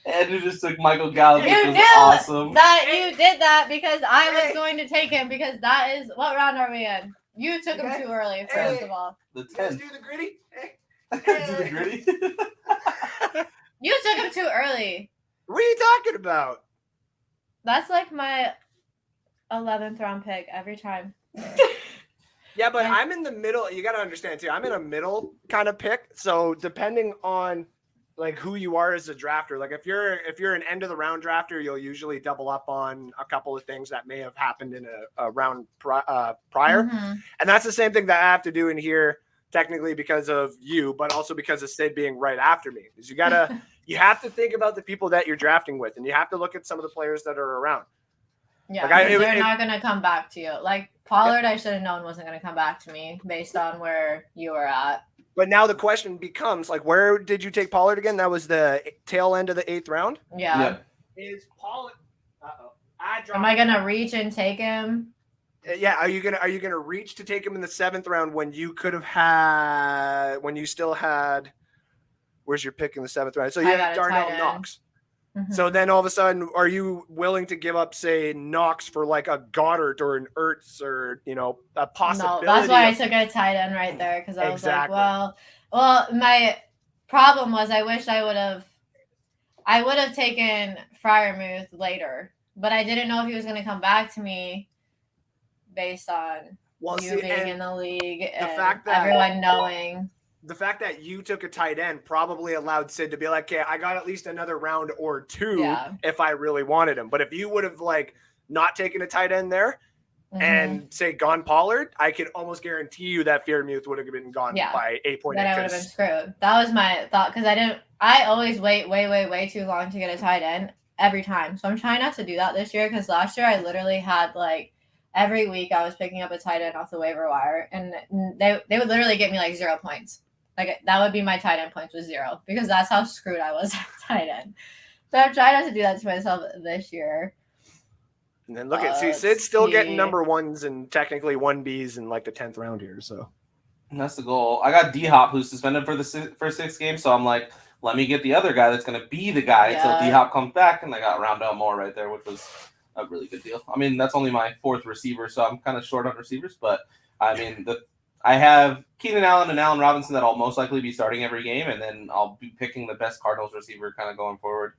Andrew just took Michael Gallup, which You was knew awesome. that you did that because I was going to take him because that is what round are we in? You took him too early, first of all. The Let's 10th. do the gritty. Do the gritty. You took him too early. What are you talking about? That's like my 11th round pick every time. Yeah, but I'm in the middle. You got to understand too. I'm in a middle kind of pick. So depending on like who you are as a drafter, like if you're an end of the round drafter, you'll usually double up on a couple of things that may have happened in a round prior. Mm-hmm. And that's the same thing that I have to do in here, technically because of you, but also because of Sid being right after me. Is you have to think about the people that you're drafting with, and you have to look at some of the players that are around. Yeah, Like they're not going to come back to you. Like Pollard, I should have known wasn't going to come back to me based on where you were at. But now the question becomes, like, where did you take Pollard again? That was the tail end of the 8th round? Yeah. Is Pollard Am I going to reach and take him? Yeah, are you gonna reach to take him in the 7th round when you could have had still had where's your pick in the 7th round? So you had Darnell Knox. Mm-hmm. So then all of a sudden, are you willing to give up, say, Knox for like a Goddard or an Ertz or a possibility? No, that's why I took a tight end right there because I was like, well, my problem was I wish I would have taken Freiermuth later, but I didn't know if he was going to come back to me based on you being in the league and everyone knowing. The fact that you took a tight end probably allowed Sid to be like, okay, I got at least another round or two if I really wanted him. But if you would have like not taken a tight end there and say gone Pollard, I could almost guarantee you that Freiermuth would have been gone by 8 points. Then I would have been screwed. That was my thought because I always wait way too long to get a tight end every time. So I'm trying not to do that this year because last year I literally had like every week I was picking up a tight end off the waiver wire and they would literally get me like 0 points. Like that would be my tight end points was 0 because that's how screwed I was at tight end. So I'm trying not to do that to myself this year. And then Sid's still getting number 1s and technically 1Bs in like the 10th round here. So and that's the goal. I got D-Hop who's suspended for the first 6 games, so I'm like, let me get the other guy that's going to be the guy until D-Hop comes back, and I got Rondell Moore right there, which was a really good deal. I mean, that's only my 4th receiver, so I'm kind of short on receivers, but I mean I have Keenan Allen and Allen Robinson that I'll most likely be starting every game, and then I'll be picking the best Cardinals receiver kind of going forward,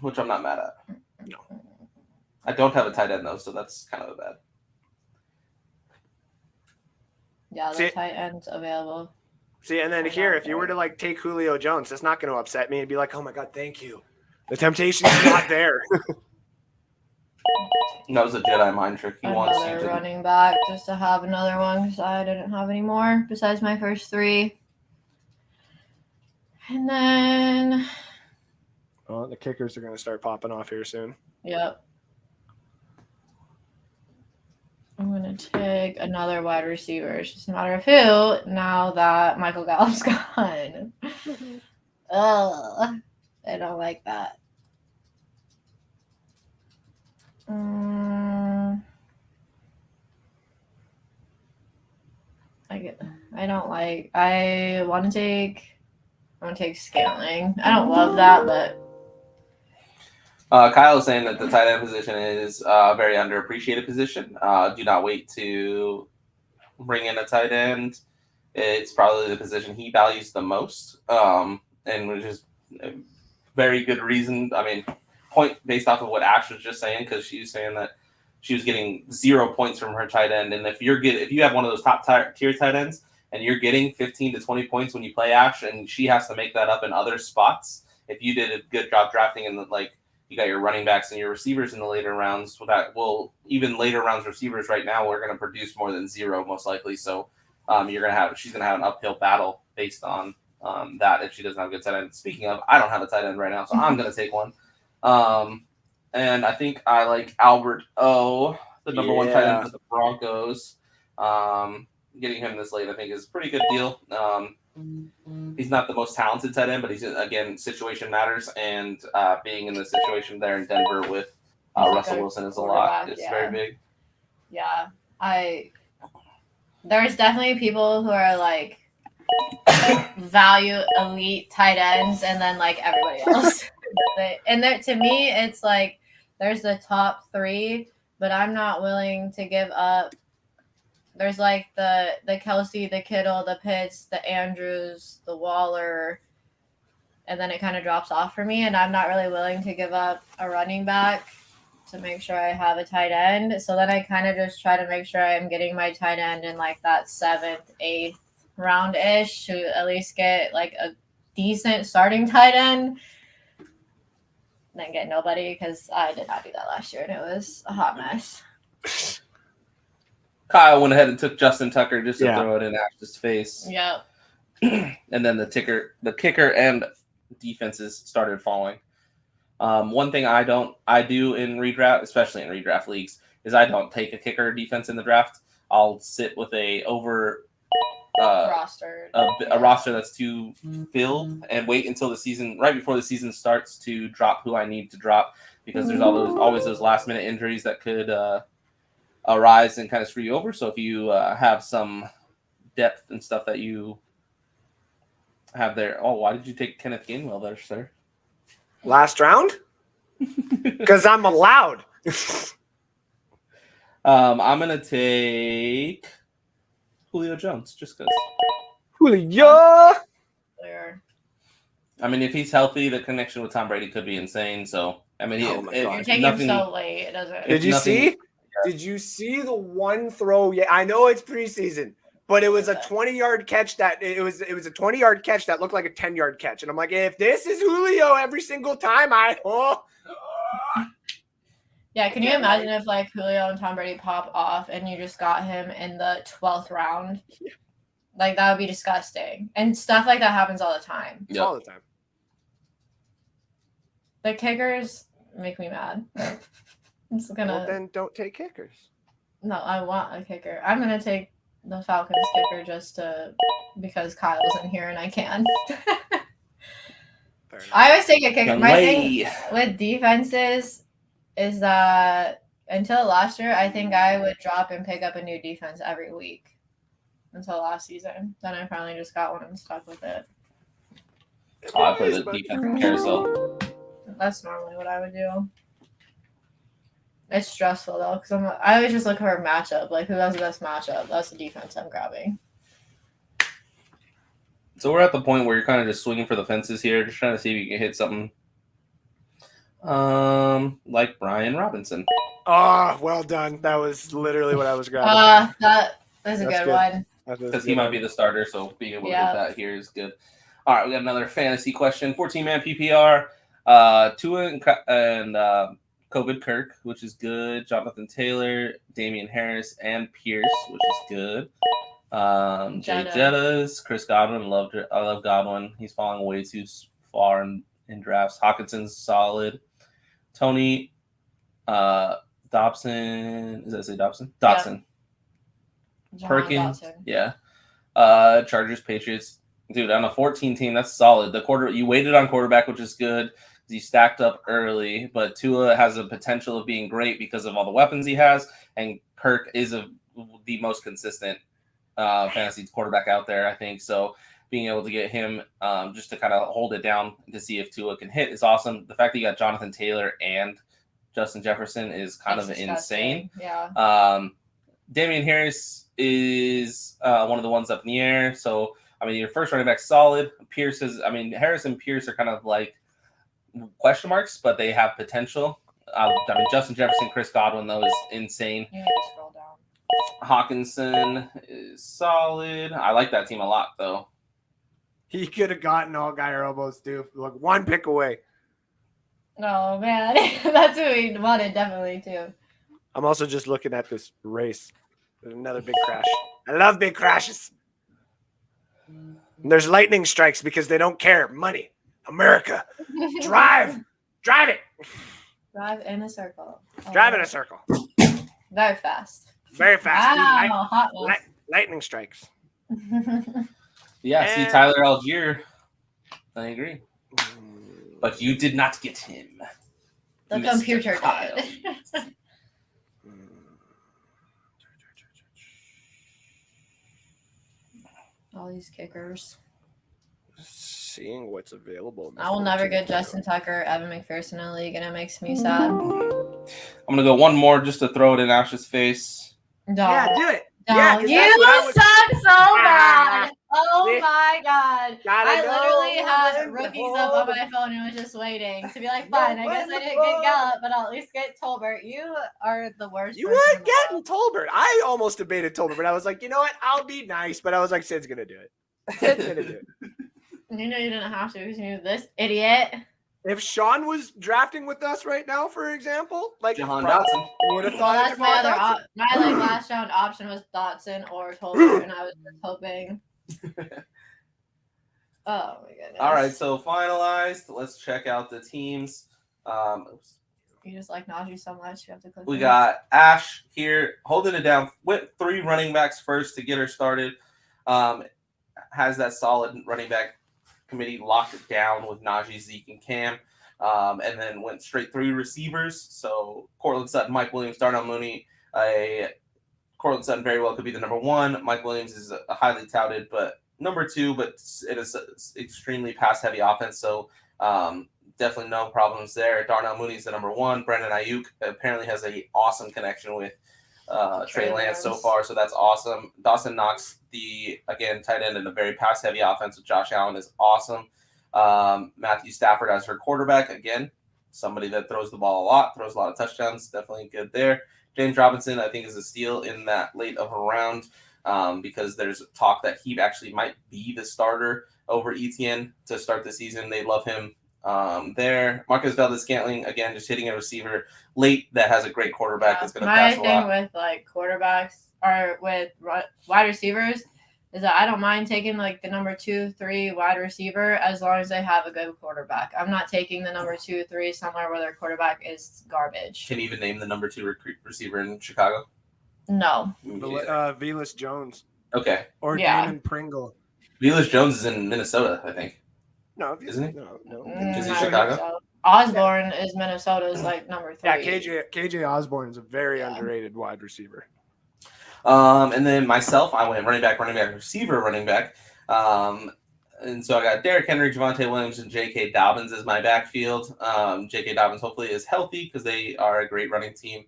which I'm not mad at. No. I don't have a tight end, though, so that's kind of bad. Yeah, the tight end's available. See, and then here, if you were to like take Julio Jones, that's not going to upset me and be like, oh my God, thank you. The temptation's not there. That was a Jedi mind trick. He wants you to running back just to have another one because I didn't have any more besides my first 3. And then the kickers are going to start popping off here soon. Yep. I'm going to take another wide receiver. It's just a matter of who now that Michael Gallup's gone. Ugh. I don't like that. I want to take Scantling. I don't love that, but Kyle is saying that the tight end position is a very underappreciated position. Do not wait to bring in a tight end. It's probably the position he values the most, and which is a very good reason. I mean, point based off of what Ash was just saying, because she was saying that she was getting 0 points from her tight end, and if you have one of those top tier tight ends and you're getting 15 to 20 points when you play Ash, and she has to make that up in other spots. If you did a good job drafting and like you got your running backs and your receivers in the later rounds, even later rounds receivers right now, we're going to produce more than 0 most likely. So she's going to have an uphill battle based on that if she doesn't have a good tight end. Speaking of, I don't have a tight end right now, so I'm going to take one. And I think I like Albert O, the number one tight end for the Broncos. Getting him this late, I think, is a pretty good deal. He's not the most talented tight end, but he's, again, situation matters. And being in the situation there in Denver with Russell Wilson is a lot. It's very big. Yeah. There's definitely people who are like value elite tight ends and then like everybody else. And to me, it's like there's the top 3, but I'm not willing to give up. There's like the Kelsey, the Kittle, the Pitts, the Andrews, the Waller, and then it kind of drops off for me. And I'm not really willing to give up a running back to make sure I have a tight end. So then I kind of just try to make sure I'm getting my tight end in like that 7th, 8th round-ish to at least get like a decent starting tight end. Then get nobody, because I did not do that last year and it was a hot mess. Kyle went ahead and took Justin Tucker just to throw it in Ash's face. Yep. And then the kicker and defenses started falling. One thing I do in redraft, especially in redraft leagues, is I don't take a kicker defense in the draft. I'll sit with a roster that's too filled and wait until the season, right before the season starts, to drop who I need to drop, because there's always those last minute injuries that could arise and kind of screw you over. So if you have some depth and stuff that you have there. Oh, why did you take Kenneth Gainwell there, sir? Last round? Because I'm allowed. I'm going to take Julio Jones, just because. Julio! I mean, if he's healthy, the connection with Tom Brady could be insane. So, I mean, you're taking him so late. It doesn't. Did you see the one throw? Yeah, I know it's preseason, but it was a 20-yard catch that it was a 20-yard catch that looked like a 10-yard catch. And I'm like, if this is Julio every single time, Yeah, can you imagine if like Julio and Tom Brady pop off and you just got him in the 12th round? Like, that would be disgusting. And stuff like that happens all the time. All the time. The kickers make me mad. Well, then don't take kickers. No, I want a kicker. I'm gonna take the Falcons kicker just because Kyle's in here and I can. I always take a kicker. My thing with defenses is that until last year, I think I would drop and pick up a new defense every week until last season. Then I finally just got one and stuck with it. I play the defense carousel. That's normally what I would do. It's stressful though, because I always just look for a matchup. Like, who has the best matchup? That's the defense I'm grabbing. So we're at the point where you're kind of just swinging for the fences here, just trying to see if you can hit something. Like Brian Robinson. Well done. That was literally what I was grabbing. That was a good one. Because he might be the starter, so being able to get that here is good. All right, we got another fantasy question. 14-man PPR. Tua and COVID Kirk, which is good. Jonathan Taylor, Damian Harris, and Pierce, which is good. Jay Jettas, Chris Godwin. I love Godwin. He's falling way too far in drafts. Hawkinson's solid. Tony Dobson. Does that say Dobson? Dotson. Yeah. Perkins. Dotson. Yeah. Chargers, Patriots. Dude, on a 14 team, that's solid. You waited on quarterback, which is good. You stacked up early, but Tua has a potential of being great because of all the weapons he has, and Kirk is the most consistent fantasy quarterback out there, I think. So being able to get him just to kind of hold it down to see if Tua can hit is awesome. The fact that you got Jonathan Taylor and Justin Jefferson is kind of insane. Yeah. Damian Harris is one of the ones up in the air. So, I mean, your first running back solid. Harris and Pierce are kind of like question marks, but they have potential. I mean, Justin Jefferson, Chris Godwin, though, is insane. You need to scroll down. Hawkinson is solid. I like that team a lot, though. He could have gotten all Guy elbows too. Look, one pick away. Oh man, that's what we wanted definitely too. I'm also just looking at this race. There's another big crash. I love big crashes. And there's lightning strikes because they don't care. Money, America, drive it. Drive in a circle. Drive in a circle. Very fast. Very fast. Wow, hot ones. Lightning strikes. Yeah, see, Tyler Algier. I agree. But you did not get him. The Mr. computer Kyle. did. All these kickers. Seeing what's available. I will never get Justin Tucker, Evan McPherson in a league, and it makes me sad. I'm going to go one more just to throw it in Ash's face. Yeah, do it. No, Yeah, you suck so bad. Oh my god. I literally had rookies up on my phone and was just waiting to be like, fine, I guess I didn't get Gallup, but I'll at least get Tolbert. You are the worst. You weren't getting Tolbert. I almost debated Tolbert, but I was like, you know what? I'll be nice, but I was like, Sid's going to do it. Sid's going to do it. You know you didn't have to because you knew this idiot. If Sean was drafting with us right now, for example, like Jahan Dotson. would have Well, thought that's my other my last round option was Dotson or Tolbert, and I was just hoping. Oh my goodness! All right, so finalized. Let's check out the teams. Oops. You just like Najee so much, you have to click. We got Ash here holding it down. Went 3 running backs first to get her started. Has that solid running back committee locked it down with Najee, Zeke, and Cam. And then went straight 3 receivers. So Cortland Sutton, Mike Williams, Darnell Mooney. Cortland Sutton very well could be the number 1. Mike Williams is a highly touted, but number 2, but it is an extremely pass-heavy offense. So definitely no problems there. Darnell Mooney is the number 1. Brandon Ayuk apparently has an awesome connection with Trey Lance so far, so that's awesome. Dawson Knox, the tight end in a very pass-heavy offense with Josh Allen, is awesome. Matthew Stafford as her quarterback, again, somebody that throws the ball a lot, throws a lot of touchdowns, definitely good there. James Robinson, I think, is a steal in that late of a round because there's talk that he actually might be the starter over Etienne to start the season. They love him there. Marcus Valdez-Scantling, again, just hitting a receiver late that has a great quarterback that's going to pass a lot. My thing with like quarterbacks or with wide receivers is that I don't mind taking like the number 2, 3 wide receiver as long as they have a good quarterback. I'm not taking the number 2, 3 somewhere where their quarterback is garbage. Can you even name the number 2 receiver in Chicago? No. Velas Jones. Okay. Or Damon Pringle. Velas Jones is in Minnesota, I think. No, isn't he? No. Is he Chicago? So. Osborne is Minnesota's like number 3. Yeah, KJ Osborne is a very underrated wide receiver. And then myself, I went running back, receiver, running back. And so I got Derrick Henry, Javonte Williams, and J.K. Dobbins as my backfield. J.K. Dobbins hopefully is healthy because they are a great running team.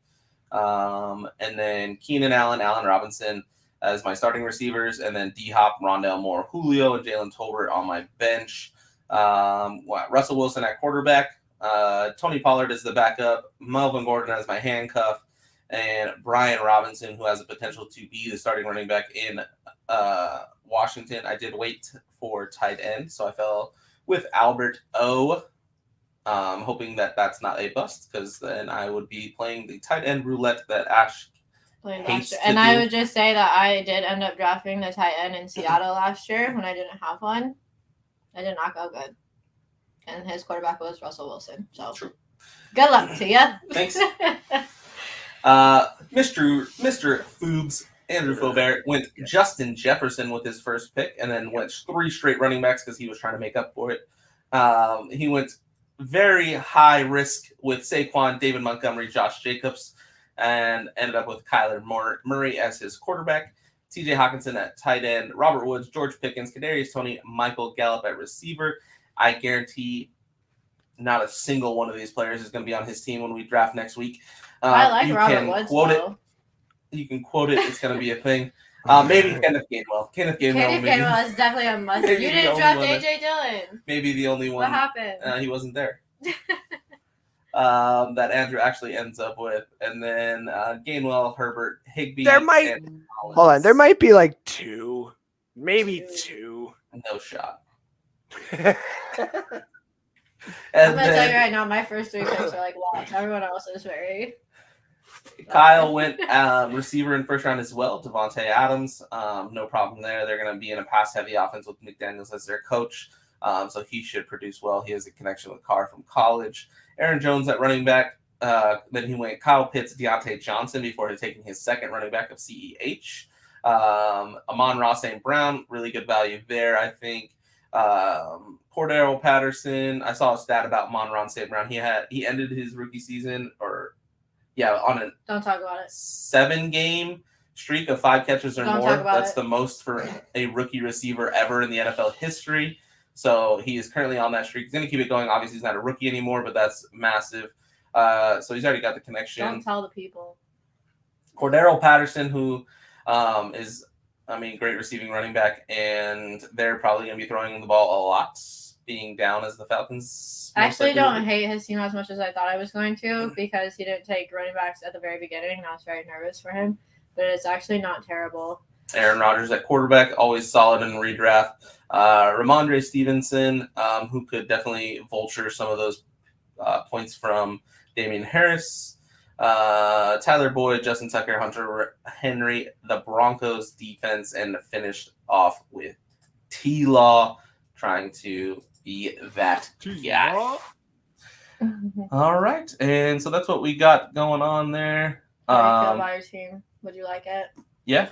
And then Keenan Allen, Allen Robinson as my starting receivers. And then D-Hop, Rondale Moore, Julio, and Jalen Tolbert on my bench. Russell Wilson at quarterback. Tony Pollard is the backup. Melvin Gordon as my handcuff. And Brian Robinson, who has the potential to be the starting running back in Washington. I did wait for tight end, so I fell with Albert O. Hoping that that's not a bust, because then I would be playing the tight end roulette that Ash hates to do. And I would just say that I did end up drafting the tight end in Seattle last year when I didn't have one. I did not go good. And his quarterback was Russell Wilson. So True. Good luck to you. Thanks. Mr. Foobs, Andrew Faubert, went Justin Jefferson with his first pick and then went 3 straight running backs because he was trying to make up for it. He went very high risk with Saquon, David Montgomery, Josh Jacobs, and ended up with Kyler Murray as his quarterback. TJ Hawkinson at tight end, Robert Woods, George Pickens, Kadarius Toney, Michael Gallup at receiver. I guarantee not a single one of these players is going to be on his team when we draft next week. I like Robert Woods, though. You can quote it. It's going to be a thing. Maybe Kenneth Gainwell. Kenneth Gainwell is definitely a must. You didn't draft A.J. Dillon. Maybe the only one. What happened? He wasn't there. that Andrew actually ends up with, and then Gainwell, Herbert, Higbee. There might be like two, maybe two. No shot. I'm gonna tell you right now, my first 3 picks are like locks. Everyone else is very. Kyle went receiver in first round as well. Devontae Adams, no problem there. They're going to be in a pass-heavy offense with McDaniels as their coach, so he should produce well. He has a connection with Carr from college. Aaron Jones at running back. Then he went Kyle Pitts, Deontay Johnson before taking his second running back of CEH. Amon-Ra St. Brown, really good value there, I think. Cordero Patterson. I saw a stat about Amon-Ra St. Brown. He ended his rookie season on a Don't talk about it. 7-game streak of 5 catches or more. That's the most for a rookie receiver ever in the NFL history. So he is currently on that streak. He's going to keep it going. Obviously, he's not a rookie anymore, but that's massive. So he's already got the connection. Don't tell the people. Cordero Patterson, who is, great receiving running back, and they're probably going to be throwing the ball a lot, being down as the Falcons. I actually don't hate his team as much as I thought I was going to, because he didn't take running backs at the very beginning, and I was very nervous for him. But it's actually not terrible. Aaron Rodgers at quarterback, always solid in redraft. Ramondre Stevenson, who could definitely vulture some of those points from Damian Harris. Tyler Boyd, Justin Tucker, Hunter Henry, the Broncos defense, and finished off with T-Law trying to be that guy. All right, and so that's what we got going on there. How do you feel about your team? Would you like it? Yeah,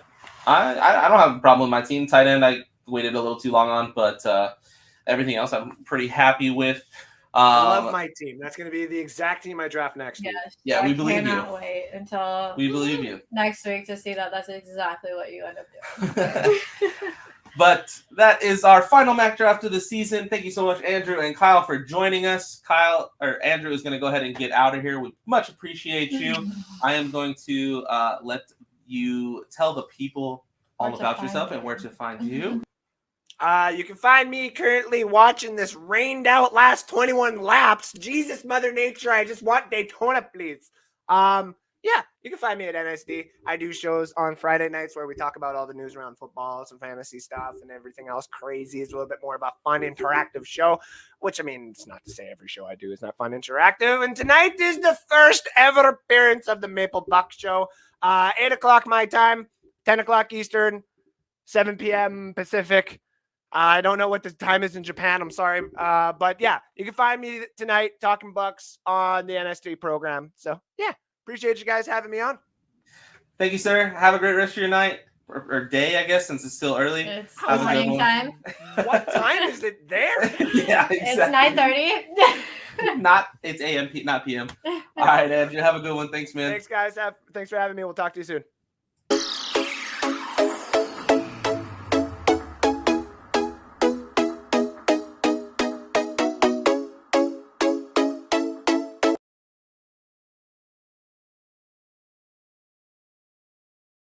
I don't have a problem with my team. Tight end, I waited a little too long on, but everything else I'm pretty happy with. I love my team. That's going to be the exact team I draft next week. Yeah, we believe you. I cannot wait until we believe you next week to see that that's exactly what you end up doing. But that is our final mock draft of the season. Thank you so much, Andrew and Kyle, for joining us. Andrew is going to go ahead and get out of here. We much appreciate you. I am going to let you tell the people all about yourself and where to find you. You can find me currently watching this rained out last 21 laps. Jesus, Mother Nature, I just want Daytona, please. Yeah, you can find me at NSD. I do shows on Friday nights where we talk about all the news around football, some fantasy stuff, and everything else crazy. It's a little bit more about fun, interactive show, which, it's not to say every show I do is not fun, interactive. And tonight is the first ever appearance of the Maple Buck Show. 8 o'clock my time, 10 o'clock Eastern, 7 p.m. Pacific. I don't know what the time is in Japan. I'm sorry. But yeah, you can find me tonight talking Bucks on the NSD program. So yeah, appreciate you guys having me on. Thank you, sir. Have a great rest of your night or day, I guess, since it's still early. It's morning time. What time is it there? Yeah, exactly. It's 9:30. It's AM, not PM. All right, Andrew. Have a good one. Thanks, man. Thanks, guys. Thanks for having me. We'll talk to you soon.